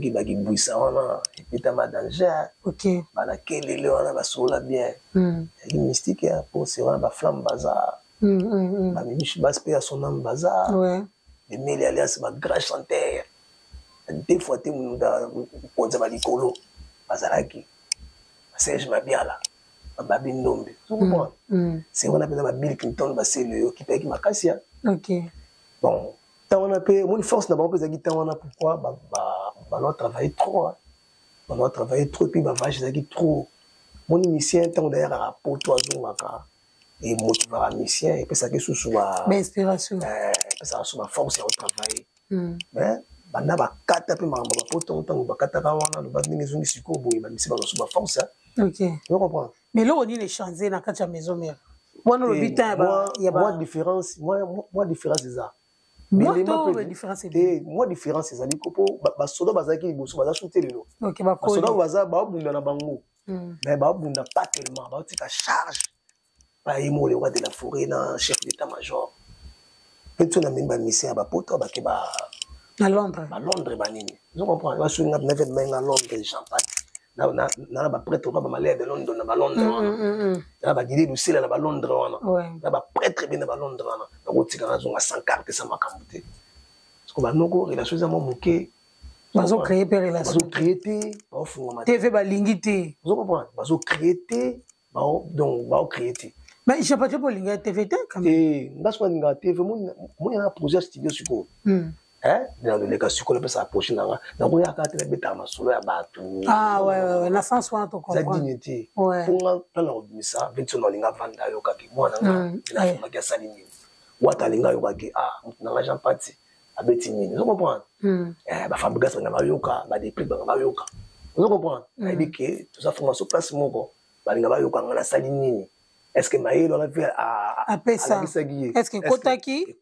qui bagi buisa wana, et puis t'as ma danger. OK. Bana kelele wana basola bien. Il mystique pour c'est wana ba flamme bazar. Ba minish baspe à son âme bazar. Ouais. Les mêlés alias ba grand chanteur. Des fois t'es mon da ponza ba likolo. Bazaraki. Serge Mabiala. Babi Ndombe. Tu comprends? C'est on appelle ba Bill Clinton ba c'est le qui paye qui makasia. OK. Bon, on a payé mon force n'a pas besoin de on a pourquoi on a travaillé trop. On a travaillé trop puis bah vache ça trop. Mon émission tant d'ailleurs à rapport toi zongaka. et motivera musicien et puis ça que sous inspiration ça sous ma force à travailler mais banda ba kata pe mamba ba poto tango ba kata ba wana ba ndenge zongi siko boy ba misi ba sous ma force OK tu comprends mais là on dit les changer na kati ya maison mère bon le bitin moi différence moi différence c'est ça moi différence c'est moi différence c'est ça likopo ba soda bazaki liboso baza souter lelo OK ba soda baza ba bunda na bango mais ba bunda pas tellement ba tika charge ba yimo le roi de la forêt na chef d'état-major peut-être na mimba mission ba poto ba ke ba à Londres ba nini vous comprenez ba swinga na vet menga Londres champagne na ba prêtre ba malais de Londres na ba Londres na ba guider lucile na ba Londres wana na ba prêtre bien na ba Londres wana na ko tika na zonga 100 cartes ça makamute parce que ba noko relation za mo moké bazo créer per relation bazo créer ba funga ma TV ba lingité vous comprenez bazo créer donc ba créer mais je pas pour linga TV quand même ndaso linga TV mon na projet studio siko dans le cas siko le ça approcher na ko ya ka tele beta masolo ya batu ouais na sens soin to comprendre ça dignité pour nga la obisa vinto no linga vanda yo ka ki mwana nga na fuma ka salini wata linga yo ka ki na Jean Parti abeti nini vous comprendre ba fabrication na bayoka ba des prix ba bayoka vous comprendre et dit que tout ça formation place moko ba linga bayoka nga na salini est-ce que Maïl on a vu à Pessa est-ce que Kotaki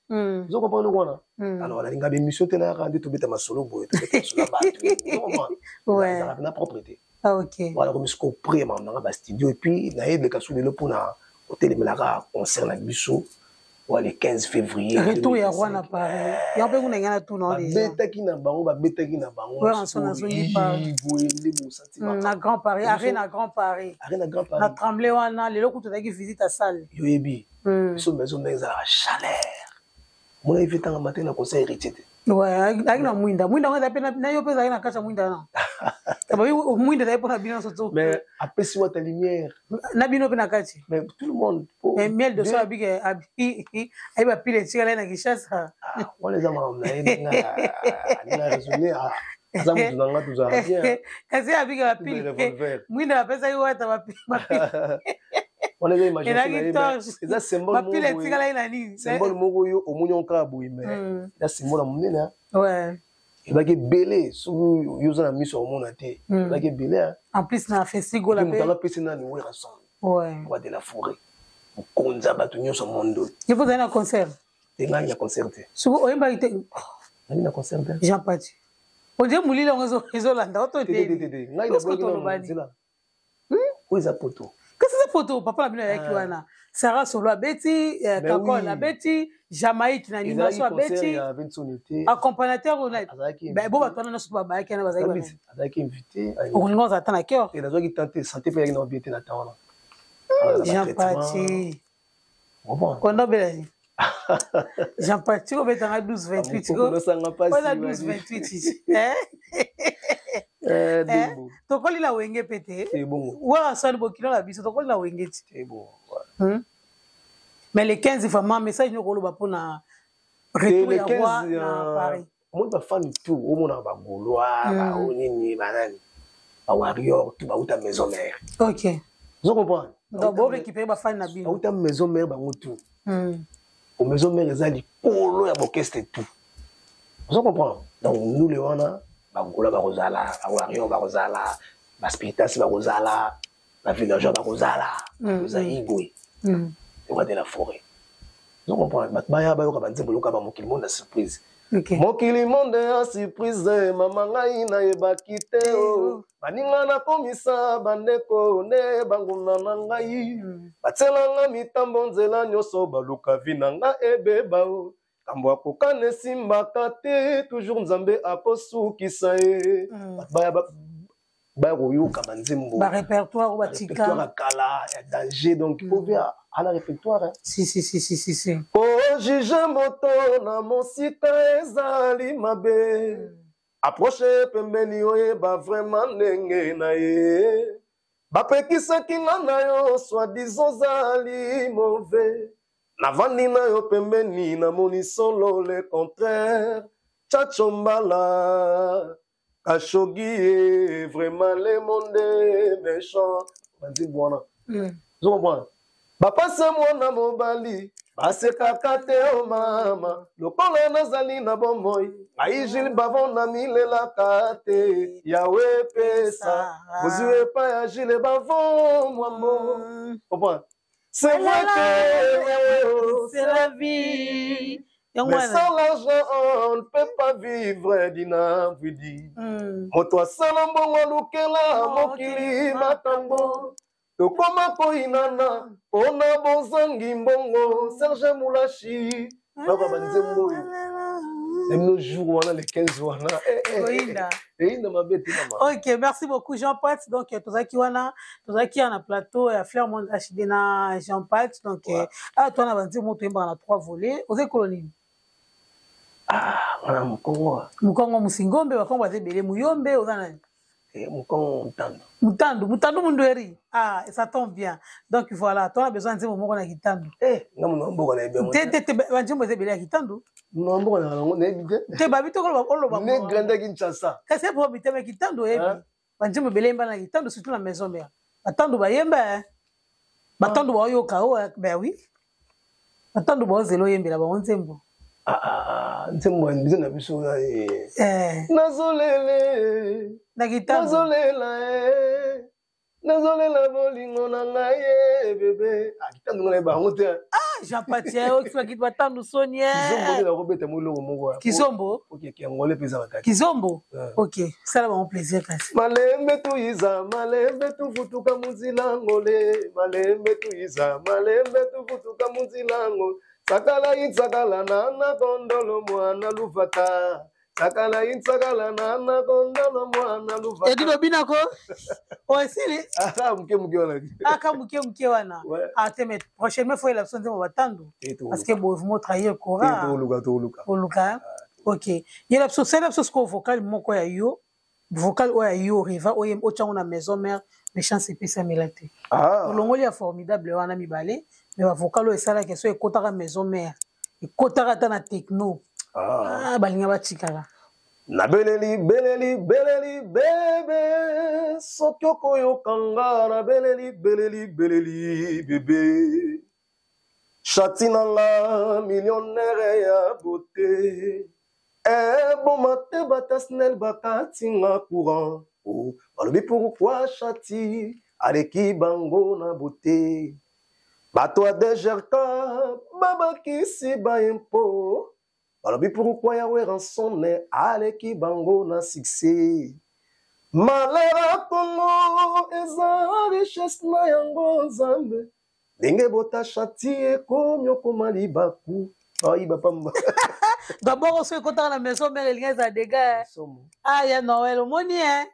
vous comprenez quoi alors la linga d'émission tena rendu tout beta masolo boy tout beta sur la batu ouais ça na propriété OK voilà comme ce qu'on prie maintenant ba studio et puis na yé de kasu le pour na hôtel Melara concert na biso le 15 février retour ya roi na Paris ya pe kuna ngana tout non déjà betaki na bango ouais en son azoni pas na Grand Paris arène na Grand Paris na tremblé wana lelo kutaki visite à salle yo yebi so maison menza chaleur mon invité en matin na conseil héritier ouais avec na mwinda ngada pe na yo pe na kacha mwinda na sababu mwinda na pona bino soto mais après si wata lumière na bino pe na kati mais tout le monde mais miel de soya bige ai ba pile tika na Kishasa on les a na raisonner ça me donne tout ça bien kasi abige ba pile mwinda ba pesa yo wata ba pile on les imaginer ça symbole ba pile tika la ina ni symbole moko yo omunyo ka boui mais ça symbole munene ouais il va que belé sous user la mission au monde ate il va que belé en plus na festival la pe la piscine ni wera son ouais roi de la forêt konza batunyo so mondo il faut aller à concert et là il y a concert suko oyemba ite il y a concert Jean Parti on dit mulila ngozo ezolanda oto te ngai na blogi na où est poto qu'est-ce que photo papa la bino yaki wana Sarah Solo abeti Kakol abeti Jamaïque na animation abeti accompagnateur on a ben bon batona na suba ba yaki na bazaki ba azaki invité on ngoza tana cœur et nazo ki tenter santé pe yaki na obité na tawana Jean Parti on a belani Jean Parti ko betanga 12-28 ko on 12-28 tokoli la wenge pete wa sali bokilo la biso tokoli la wenge ti mais le 15 vraiment message nyoko loba pona retour ya roi na Paris moi ba fan tout au mona ba goloa ba onini banani ba warrior tout ba uta maison mère OK vous comprenez donc bon récupérer ba fan na bino uta maison mère ba mutu au maison mère ezali polo ya orchestre tout vous comprenez donc nous les wana bagola barozala warrior barozala ba spiritas barozala ba villageur barozala zaigwe roi de la forêt vous comprenez baya bayoka banzembo loka ba mokili monde surprise mokili monde ya surprise mama ngai na yebaki te baninga na komisa bandeko ne banguna na ngai batelanga mitambo nzela nyonso baluka vina nga ebeba kambo akokana esimbaka te toujours nzambe akosukisa ye baya koyoka banzembo ba répertoire batika kala ya danger donc il faut voir à la répertoire si ko juge moto na mosika ezali mabe approche pembeni oyeba vraiment ndenge na ye bapekisaki nga na yo soi-disant zali mauvais navandi na yo pembeni namoni solo le contraire Tchachombala Khashoggi vraiment le monde méchant banzi bwana zo bwana bapasa mwana mobali basekaka te o mama lokola nazali na bomoi ngai Gilles Bavon na milelaka te yawe pesa bozwi epai ya Gilles Bavon mwambo. C'est vrai que c'est la vie. Mais sans l'argent, on ne peut pas vivre d'inavidi. Moto asala mbongo lukela mokili makambo. Tokoma koinana, pona bozangi mbongo, Serge Moulachi. Baba banzembo. Même nos jours, on a les 15 jours. Ok, merci beaucoup Jean-Pat. Donc, Tozaki wana, Tozaki en plateau, Fleur Monde HD na Jean-Pat. Donc, toi, on a vendu mon tempo en 3 volets. Aux écoles. Ah, voilà, Mukongo. Mukongo Musingombe, Wakongo Azebele, Muyombe, Ozana. Mukongo Mutando. Mutando, Mutando Mundweri. Ah, ça tombe bien. Donc voilà, toi, on a besoin de dire Momo na Kitando. Non, non, bon, on a bien. T'es Banjimo Zebele Kitando. Non, bon, on a bien. T'es Babito, on ne grande Kinshasa. Qu'est-ce que pour habiter avec Kitando, Banjimo Belemba na Kitando, surtout la maison mère. Batando Bayemba, Batando Bayo Kao, ben oui. Batando Bayo Zelo Yembe, là-bas, on t'aime. Ntembo ndizo na biso na nazolele na gitano nazolela bolingo na ngai bébé gitano na bango te Jean-Patie okiwa kitwa tanu sonia kizombo na kobeta moloko moko kizombo OK kiangole pesa bataki kizombo OK ça va mon plaisir kasi malembe tuiza malembe tufutuka muzilango malembe tuiza malembe tufutuka muzilango Sakala insakala nana kondolo mwana lufata. Sakala insakala nana kondolo mwana lufata. Edino binako? Oesili? Muke wana. Muke wana. Teme prochainement faut la sonde batando. Parce que bon vous trahir Cora. Oluka. OK. Il y a la chose ko vocal moko ya yo. Vocal o ya yo riva o yem o chango na maison mère les chances épisa melate. Olongoli a formidable wana mibale. Mais avocat est ça la question est kotaka maison mère et kotaka ta na techno balinga batikala na beleli bébé sokoko yo kangara beleli bébé chatinanga millionnaire ya beauté bon matin batasnel bakatinga courant balobi pourquoi chati aleki bango na beauté Bato a dejerka, baba kisi ba impo. Balobi pourquoi yawe ransonne, aleki bango na succès. Malera Congo, eza richesse na yango zambe. Denge bota chati eko nyoko malibaku. Iba pamba. D'abord, on se compte à la maison, mais les liens à dégâts. Ah, il y a Noël au moni, hein.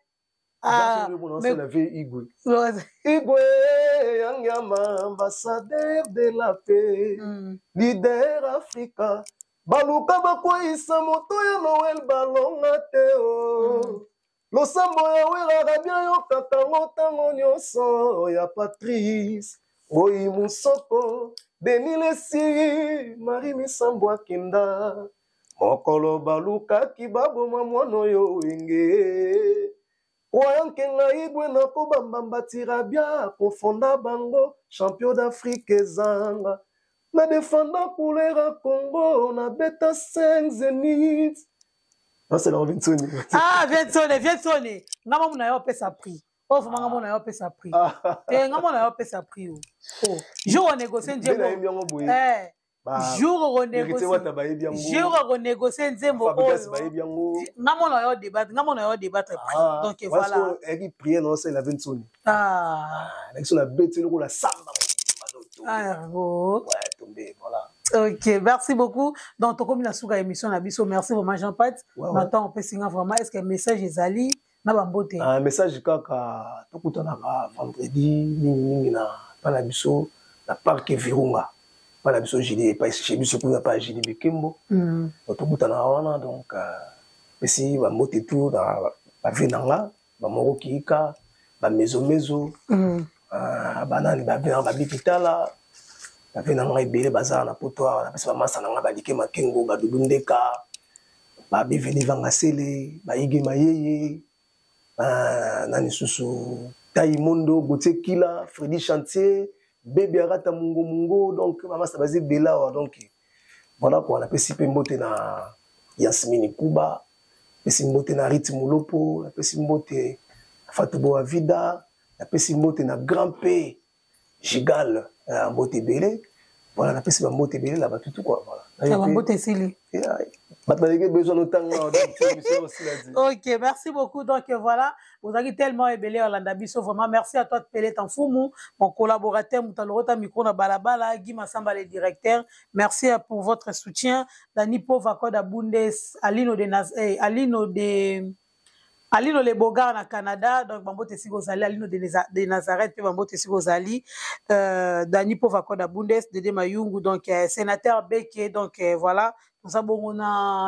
Mais la vie Igwe. Igwe Yangama, ambassadeur de la paix, leader Africa. Baluka bakwa isa moto ya Noël balonga teo. Losambo ya wera bien yo katango tango nyoso ya Patrice. Oyi Musoko, Denis Lesi, Marie Misambo Kinda. Mokolo baluka kibabo mwana yo enge. Oyankenga Igwe na kobamba tirabia kofonda bango champion d'Afrique ezanga na défendant couleur à Congo na beta 5 Zénith. C'est la Viensoni. Viensoni. Ngama muna yo pesa prix. Oh fuma ngama muna yo pesa prix. Ngama muna yo pesa prix. Oh. Jour on négocie nzembo. Jour on négocie nzembo. Ngama muna yo débattre prix. Donc voilà. Parce que elle prier non c'est la Viensoni. Avec la bête le la samba. Ouais, tombé, voilà. Ok, merci beaucoup. Donc, comme la souga émission, merci vraiment Jean-Pat. Maintenant, on peut signer vraiment. Est-ce que le message est allé? Un message kaka tout vendredi na pas biso na parc Virunga. Pas la biso JD pas chez biso pour pas JD Bikembo. Tout kutana wana donc si va moté tout dans ba venanga, ba morokika, ba mezo. Banani ba bipitala ba venanga ebele bazana na potoa na pesa masa na balike makengo ba dudundeka ba biveni vanga sele ba ige mayeye nani susu Taimondo Botekila Freddy Chantier bébé arata mungo donc maman ça basé bela donc voilà quoi on appelle si mbote na Yasmini Kuba pesi mbote na Riti Mulopo na pesi mbote Fatoubo Avida na pesi mbote na Grand P Gigal mbote belé voilà na pesi mbote belé là-bas tout quoi voilà mbote sili ok, merci beaucoup. Donc voilà, vous avez tellement ébélé Orlando Bisso. Vraiment, merci à toi de Pelé Tanfoumou, mon collaborateur, Moutalorota Micro na Balabala, Guy Massamba, le directeur. Merci pour votre soutien. Dani Povako da Bundes, Alino le Bogar na Canada, donc Bambote Sigozali, Alino de Nazareth, puis Bambote Sigozali, Dani Povako da Bundes, Dede Mayungu, donc sénateur Beke, donc voilà. Nous avons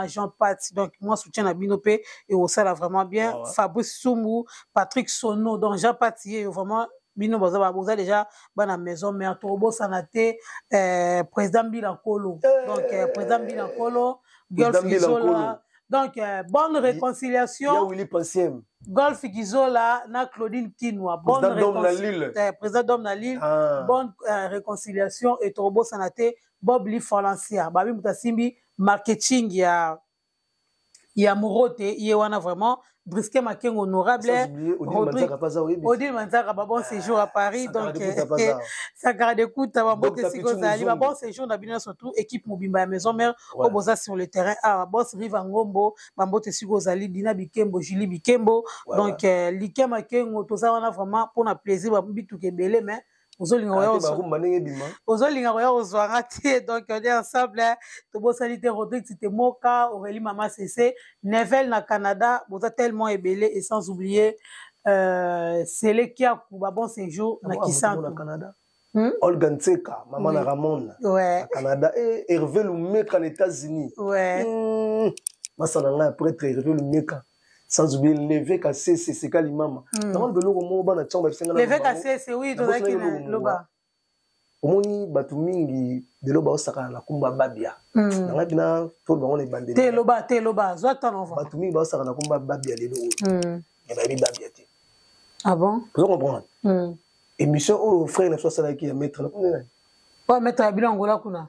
Jean-Pat, donc moi soutien à Binopé et au ça là vraiment bien. Ah ouais. Fabrice Soumou, Patrick Sono, donc Jean-Pat vraiment Bino Boza déjà dans la maison mais Tobo Sanate président Bilankolo. Donc président Bilankolo, Golf Gizola. Donc bonne réconciliation. Golf Gizola na Claudine Kinwa. Bonne réconciliation. Président Dom na Lille. Bonne réconciliation et Tobo Sanate Bob Lee Falancia. Babi Mutasimbi marketing ya Morote yewana vraiment Brisque Making honorable Odile Manzaka bon séjour à Paris donc ça garde écoute Bambote Sigozali bon séjour na bino surtout équipe Mobimba maison mère au boza sur le terrain boss Riva Ngombo Bambote Sigozali Dina Bikembo Julie Bikembo donc Liké Making toza wana vraiment pour na plaisir babitu kebele mais donc on est ensemble Tobo Salite Rodrigue c'était Moka Aurélie Mama CC Nevel na Canada vous êtes tellement ébélé et sans oublier c'est les qui a bon séjour na Kisanto Canada Olga Ntseka maman na Ramon na Canada et Hervé Lumeka aux États-Unis Masananga prêtre Hervé Lumeka sans oublier levé cassé c'est Kalimama dans le logo mo bana tchamba bisenga levé cassé c'est oui to zaki loba omoni batu mingi de loba osaka na kumba babia nanga bina to bango le bandeli te loba zota no batu mingi ba osaka na kumba babia lelo et ba bi babia te ah bon vous comprenez émission au frère na soit ça qui ya mettre na kuna pas mettre ya bilangola kuna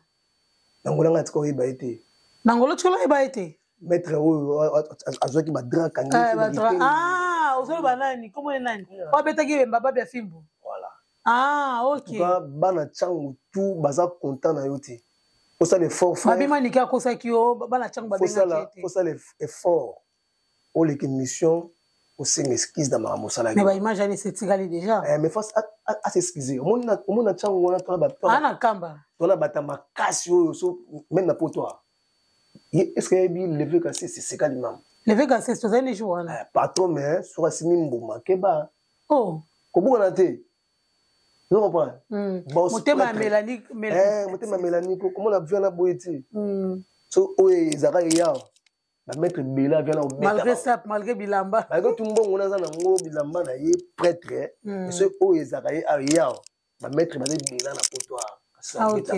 nangola ngati ko iba été nangola tkola iba été maître azwaki badra kangi ozolo banani comment nani wabetaki mbaba bya fimbo voilà ok bana changu tout baza content na yote pour ça l'effort frère babima nika kosaki yo bana changu babenga pour ça l'effort pour les mission au signe excuse dans ma mosala mais ba image ani setikali déjà mais face à s'excuser au monde changu wana to ba ana kamba to na bata makasi yo so même na poto est-ce qu'il y a eu levé cassé c'est Kalimam levé cassé c'est un jour patron mais sur Assimi Mboma keba oh comment on a été non comprends motema Mélanie motema Mélanie comment la vient la boéti so oye zaka ya ba maître Bela vient la malgré ça malgré bilamba malgré tout mbongo na za na ngo bilamba na ye prêtre so oye zaka ya ba maître Bela na potoir ah ok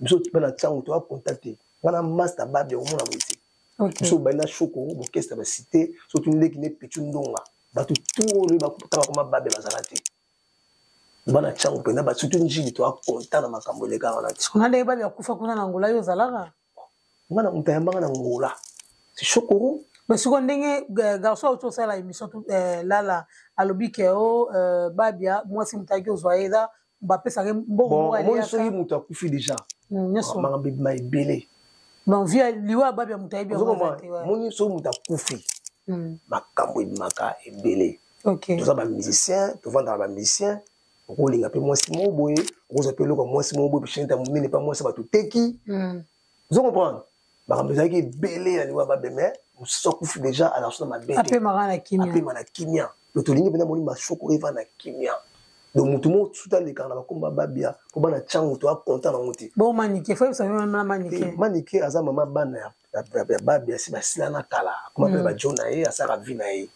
so tu peux la chango tu vas contacter wana master babia au mona witi okay so baina choko bo kesta ba cité so tu ndeki ne pichu ndonga ba tu le ba kutaka koma babia bazalati bana chango pena ba tu njili to akonta na makambo le ka wana kuna le babia kufa kuna na ngola yo zalaka ngana mutayamba na ngola c'est choko mais siko ndenge garçon auto sala émission lala alobike o babia moi si mutaki ozoaida bapesa mbongo moi so yi muta kufi déjà manga bibi mai belé bon via liwa babia mutaibi moni so muta kufi makambo ibimaka ebele ok to ça ba musicien to vendre ba musicien ko linga pe moi si mo boye ko zo pe loko moi si mo boye pichinta munene pa moi ça ba to teki vous comprenez ba kameza ki belé na liwa babia mais so kufi déjà alors so ma belé ape marana kimia le to linga pena moni ma choko eva na kimia donc mutumo tout les kana bakomba babia ko bana changu to content na muti bon manique faut ça même manique aza mama bana ya babia si basila na kala comment ba jona e asaka vie na e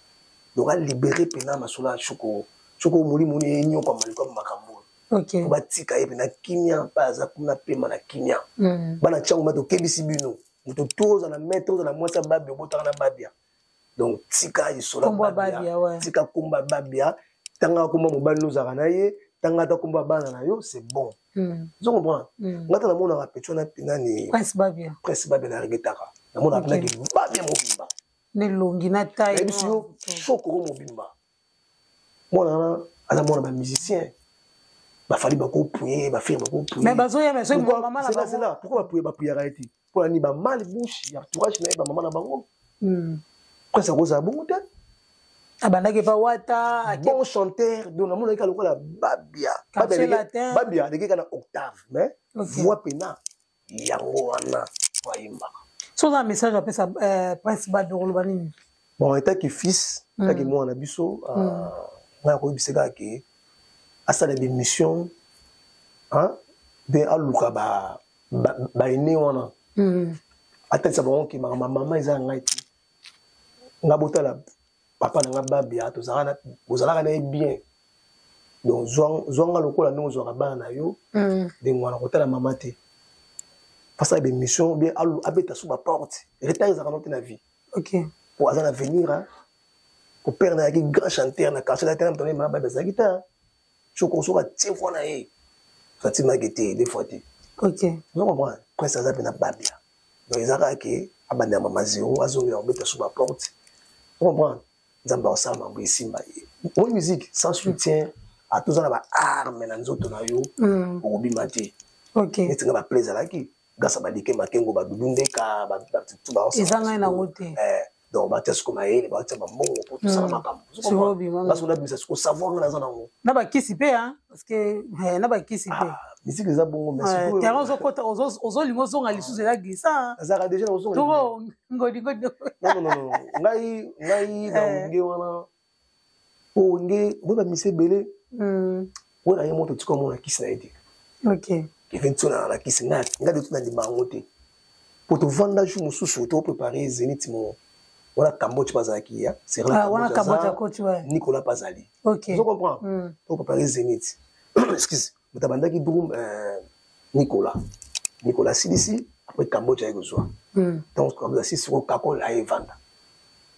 donc a libérer pena masula choko muli enyo kwa maliko makambo ok ko batika e pena kimia pa aza kuna pema na kimia bana changu mato kebisi bino muto toza na metro na mwasa babia botaka na babia donc tika isola babia tika komba babia tanga kuma mobali nozaka na ye tangata komba bana na yo c'est bon zo comprendre ngata na mona rapetio na pinani Prince Babia na regretaka na mona na ke babia mobimba ne longi na taille biso choko ko mobimba mona ala mona ba musicien ba fali ba ko puyer ba firme ko puyer mais bazo ya mais so maman na c'est là pourquoi ba puyer arrêter pour ni ba mal bouche ya entourage na ba maman na bango quoi ça cause bon peut abandaki pa wata bon chanteur donc namona ka lokola babia babia de kana octave mais voix pena yango wana waimba so un message après ça Prince Babia Rolobani bon état que fils état que moi na biso na ko biseka ke asa des missions hein de aluka ba ene wana ata ça bon que maman ils a ngaiti ngabotala papa na babia to zana bozalaka na bien donc zwanga lokola no zo bana na yo de ngwana kotala mama te face à des missions bien abeta sous ma porte retard za kanoti na vie OK pour azana venir hein pour père na ki grand chanteur na quartier la terre donner ma baba za guitare choko so ka tiefo na ye ça ti magete des fois te OK vous comprenez presque ça na babia donc ezaka ke abanda mama zero azo yo abeta sous ma porte vous comprenez Zamba osama mbo isimba ye. Bonne musique sans soutien à tous na ba arme na nzoto na yo obima te. OK. Et tu ba plaisir là qui gasa ba dike makengo ba dudundeka ba tout ba osama. Ezanga na ngote. Donc ba test comme ele ba tsa mbongo pour tout ça makambo. C'est obima. Parce qu'on a besoin de savoir na zana ngo. Na ba kisipe hein parce que na ba kisipe. Musique za bongo mais terrain zokota ozo lingo zonga lisusu la glissa. Azaka déjà ozo. Toko ngodi. Non. Ngai na ngi wana. O ngi bo ba mise belé. Wona ye moto tsiko mona kisi na ide. OK. Eventuna na kisi na ngade tuna di bangote. Pour te vendre jour mususu to préparer Zénith mo. Wala Cambodge Pazaki ya. C'est là. Wala Cambodge coach ouais. Nicolas Pazali. OK. Tu comprends? Pour préparer Zénith. Excuse. Mutabanda ki boom Nicolas Sidisi après Cambodge avec Zoa. Donc comme ça si au Kakol a vendre.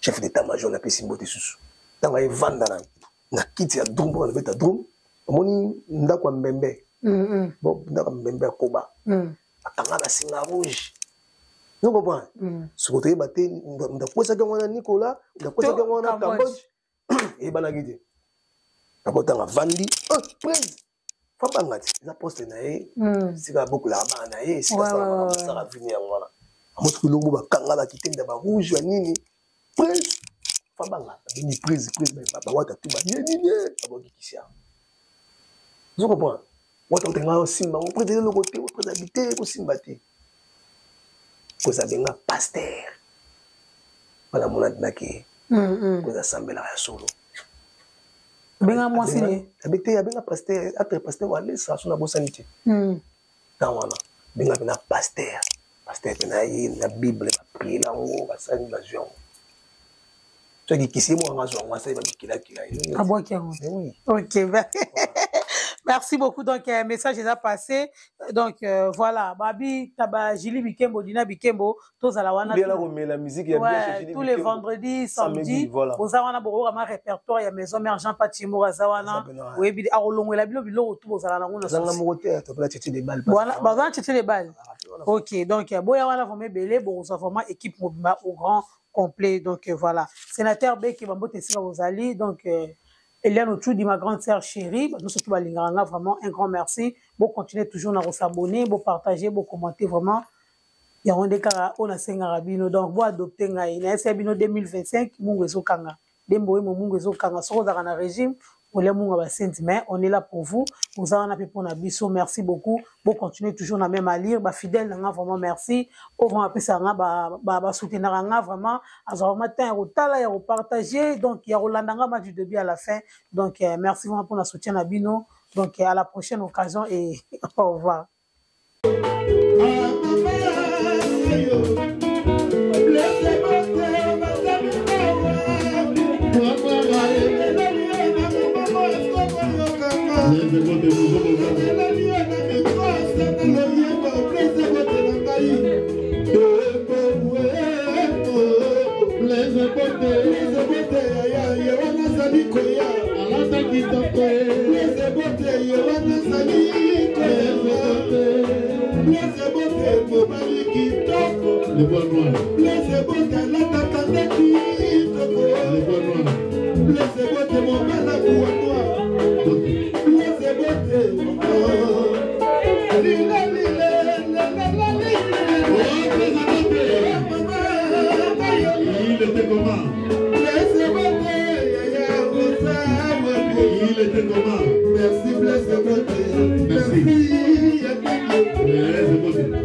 Chef d'état-major na pesi mbote susu. Tant a vendre na kiti ya drum na beta drum. Omoni ndako mbembe. Bon ndako mbembe koba. Akanga na singa rouge. Vous comprenez? Ce côté baté ndakosa ngwana Nicolas, ndakosa ngwana Cambodge. Et banagidi. Kabota nga vandi. Prince. Fabangati, la poste na ye. Sika beaucoup la bana ye, sika ça va venir ngwana. Amoto kulongo ba kanga ba kitenda ba rouge ya nini. Prince. Fabanga, ni prise ba wata tu ba nini. Aboki kisia. Vous comprenez? Wata tenga simba, on prête le côté, on prête habiter ko simba te. Ko za benga pasteur. Bala mona dinaki. Ko za sambela ya solo. Benga mwasini. Abete ya benga pasteur, après pasteur wale sa sona bosanité. Tawana. Benga pasteur. Pasteur na yi na Bible ba prier la ngo ba sani ba juan. Tu as qui c'est moi ngazwa ngasa ba kila. Aboki yango. Oui. OK. Merci beaucoup. Donc, un message est passé. Donc, voilà. Babi, Taba, Jili Bikembo, Dina Bikembo, tous à la wana. Bien la musique, il y a bien Jili tous les vendredis, samedi. Voilà. Aux Awana, Boro, ma répertoire, il y a maison mère Jean Patimo, Azawana. Oui, à Olongo, la Bilo, Bilo, tout aux Alana. Zanga Mogote, tu peux acheter des balles. Voilà, bah, acheter des balles. OK. Donc, Boyawana, vous mettez belé, bon, ça vraiment équipe Mobima au grand complet. Donc, voilà. Sénateur B qui va botter ça aux alliés. Donc, Eliane Ochoudi, ma grande sœur chérie, nous sommes tous à Linganga, vraiment un grand merci. Bon, continuez toujours à vous abonner, bon, partager, bon, commenter, vraiment. Il y a un décart, on a 5 arabino, donc, bon, adopter, il y a un Sabino 2025, Mungo Kanga. Demboé, Mungo Kanga, sur le régime, pour les Mungo mais on est là pour vous. Vous avez un peu pour Nabiso, merci beaucoup. Bon, continuez toujours à même à lire, bah, fidèle, vraiment merci. Au revoir, après ça, bah, soutenir, vraiment, à ce matin, au tala, au partager, donc, il y a Rolandanga du début à la fin. Donc, merci vraiment pour notre soutien à Bino. Donc, à la prochaine occasion et au revoir. Plaise bote Yohana Salito Blaise bote Mobali Kitoko le bois noir Blaise bote Lata Kandaki Toko le bois noir Blaise bote Mobala Bois noir Blaise bote Lila Lila il était comment? Il était comment? Merci, Blaise Bote. Merci. Blaise Bote.